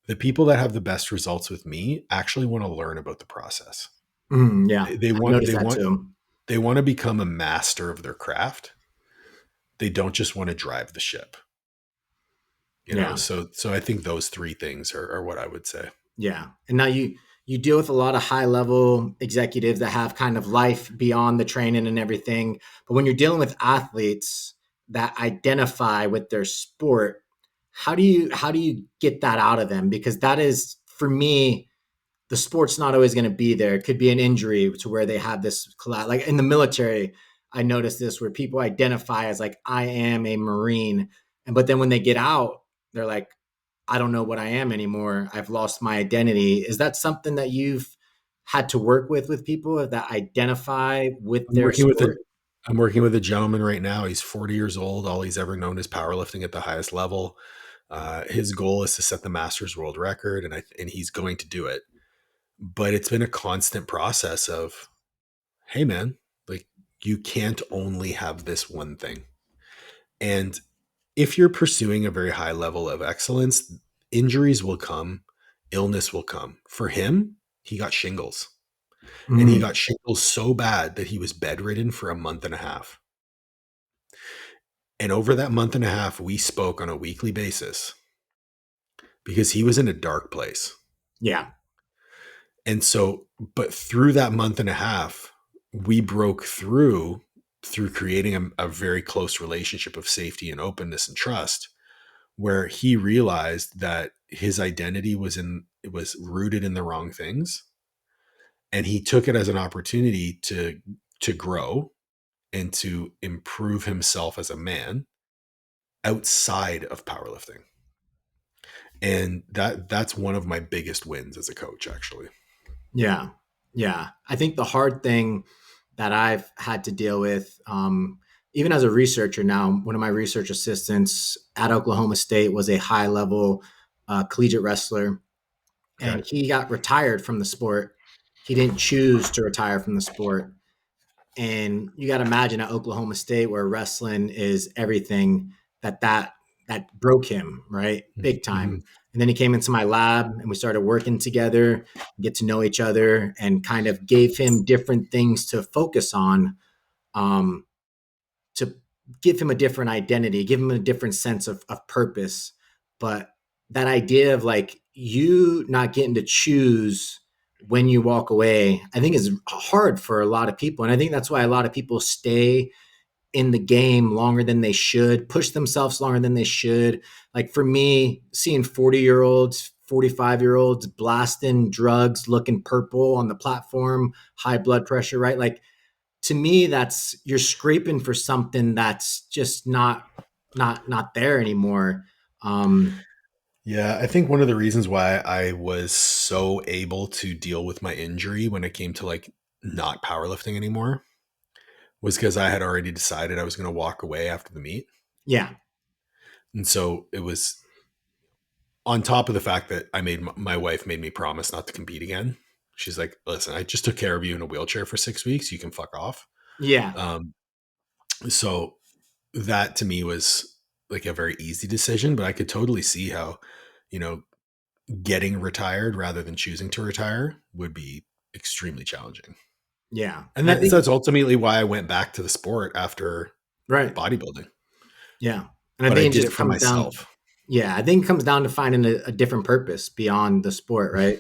the people that have the best results with me actually want to learn about the process. Yeah, They I've want noticed they that want too. they want to become a master of their craft. They don't just want to drive the ship. Yeah. So I think those three things are what I would say. Yeah. And now you deal with a lot of high level executives that have kind of life beyond the training and everything. But when you're dealing with athletes that identify with their sport, how do you get that out of them? Because that is, for me, the sport's not always going to be there. It could be an injury to where they have this like in the military. I noticed this where people identify as like, I am a Marine. But then when they get out, they're like, I don't know what I am anymore. I've lost my identity. Is that something that you've had to work with people that identify with I'm their working with a sport? I'm working with a gentleman right now. He's 40 years old. All he's ever known is powerlifting at the highest level. His goal is to set the Masters world record, and he's going to do it. But it's been a constant process of, hey man, like you can't only have this one thing. And if you're pursuing a very high level of excellence, injuries will come, illness will come. For him, he got shingles. And he Mm, got shingles so bad that he was bedridden for a month and a half. And over that month and a half, we spoke on a weekly basis because he was in a dark place. yeah, And so, but through that month and a half, we broke through creating a very close relationship of safety and openness and trust, where he realized that his identity was rooted in the wrong things, and he took it as an opportunity to grow and to improve himself as a man outside of powerlifting. And that's one of my biggest wins as a coach, actually. yeah, yeah. I think the hard thing that I've had to deal with, even as a researcher now, one of my research assistants at Oklahoma State was a high level collegiate wrestler, Okay. and he got retired from the sport. He didn't choose to retire from the sport. And you got to imagine at Oklahoma State, where wrestling is everything, that broke him, right, big Mm-hmm. time. And then he came into my lab, and we started working together, get to know each other, and kind of gave him different things to focus on, um, to give him a different identity, give him a different sense of purpose. But that idea of like you not getting to choose when you walk away, I think is hard for a lot of people. And I think that's why a lot of people stay in the game longer than they should, push themselves longer than they should. Like for me, seeing 40-year-olds, 45-year-olds blasting drugs, looking purple on the platform, high blood pressure, right? Like to me, that's you're scraping for something that's just not there anymore. Um, Yeah, I think one of the reasons why I was so able to deal with my injury when it came to like not powerlifting anymore was because I had already decided I was going to walk away after the meet. yeah, And so it was on top of the fact that my wife made me promise not to compete again. She's like, listen, I just took care of you in a wheelchair for 6 weeks. You can fuck off. yeah, Um, so that to me was like a very easy decision, but I could totally see how, you know, getting retired rather than choosing to retire would be extremely challenging. yeah. And And I think that's ultimately why I went back to the sport after right, bodybuilding, yeah. And I but I think it did it just for comes down, myself. yeah, I think it comes down to finding a different purpose beyond the sport, right?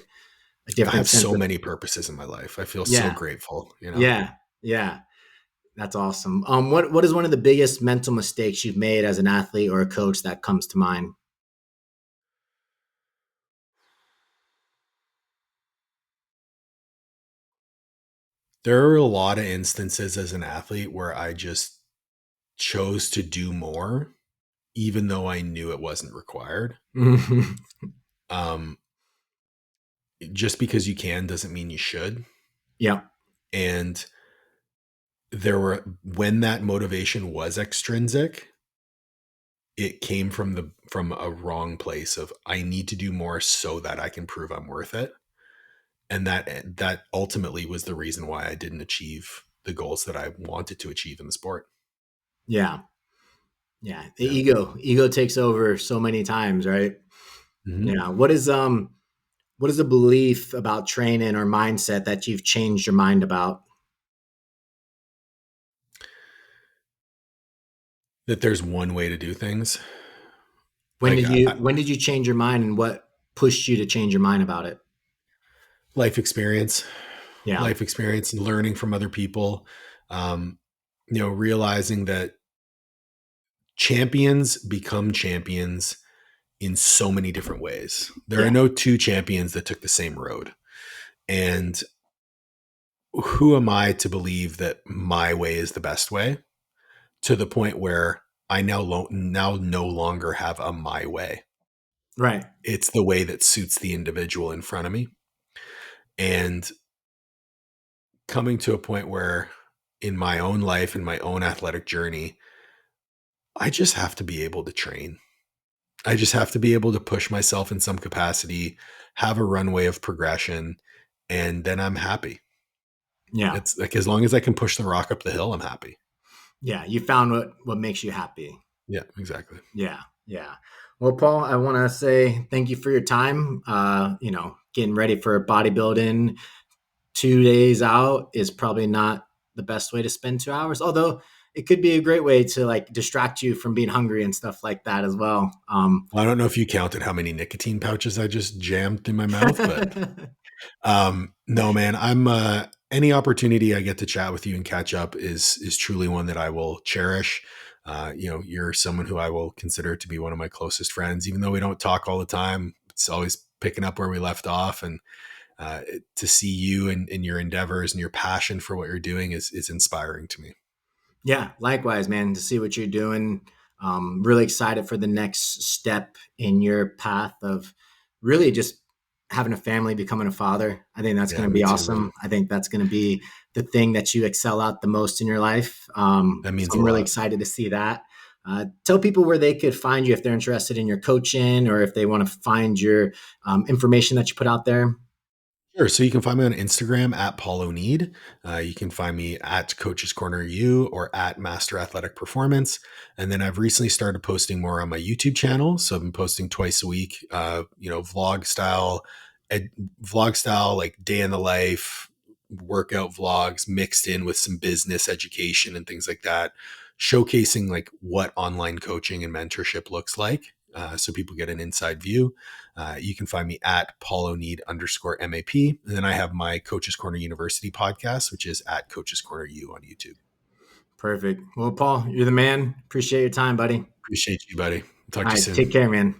A I different have sense so of many purposes in my life. I feel so yeah, grateful. yeah, yeah. That's awesome. What is one of the biggest mental mistakes you've made as an athlete or a coach that comes to mind? There are a lot of instances as an athlete where I just chose to do more, even though I knew it wasn't required. Um, just because you can doesn't mean you should. Yeah. And when that motivation was extrinsic, it came from a wrong place of I need to do more so that I can prove I'm worth it. And that ultimately was the reason why I didn't achieve the goals that I wanted to achieve in the sport. Yeah. Yeah. The Yeah. ego takes over so many times, right? Mm-hmm. Yeah. What is a belief about training or mindset that you've changed your mind about? That there's one way to do things. When Like did you change your mind, and what pushed you to change your mind about it? life experience, Yeah. and learning from other people. Um, realizing that champions become champions in so many different ways. There are Yeah. no two champions that took the same road. And who am I to believe that my way is the best way, to the point where I now no longer have a my way. Right. It's the way that suits the individual in front of me. And coming to a point where in my own life, in my own athletic journey, I just have to be able to train. I just have to be able to push myself in some capacity, have a runway of progression, and then I'm happy. Yeah. It's like as long as I can push the rock up the hill, I'm happy. Yeah. You found what makes you happy. Yeah, exactly. Yeah. Yeah. Well, Paul, I want to say thank you for your time. Getting ready for bodybuilding 2 days out is probably not the best way to spend 2 hours, although it could be a great way to like distract you from being hungry and stuff like that as well. Well, I don't know if you counted how many nicotine pouches I just jammed in my mouth, but no, man, I'm any opportunity I get to chat with you and catch up is truly one that I will cherish. You're someone who I will consider to be one of my closest friends, even though we don't talk all the time. It's always picking up where we left off, and to see you and your endeavors and your passion for what you're doing is inspiring to me. Yeah, likewise, man, to see what you're doing. Really excited for the next step in your path of really just having a family, becoming a father. I think that's Yeah, going to me be too, man. awesome. I think that's going to be the thing that you excel at the most in your life. That So means a I'm really lot. excited to see that. Tell people where they could find you if they're interested in your coaching or if they want to find your information that you put out there. Sure. So you can find me on Instagram at Paul Oneid. You can find me at Coach's Corner U or at Master Athletic Performance. And then I've recently started posting more on my YouTube channel. So I've been posting twice a week, ed, vlog style, like day in the life, workout vlogs mixed in with some business education and things like that, showcasing like what online coaching and mentorship looks like. So people get an inside view. You can find me at Paul Oneid _MAP. And then I have my Coach's Corner University podcast, which is at Coach's Corner U on YouTube. Perfect. Well, Paul, you're the man. Appreciate your time, buddy. Appreciate you, buddy. Talk All to you right, soon. take care, man.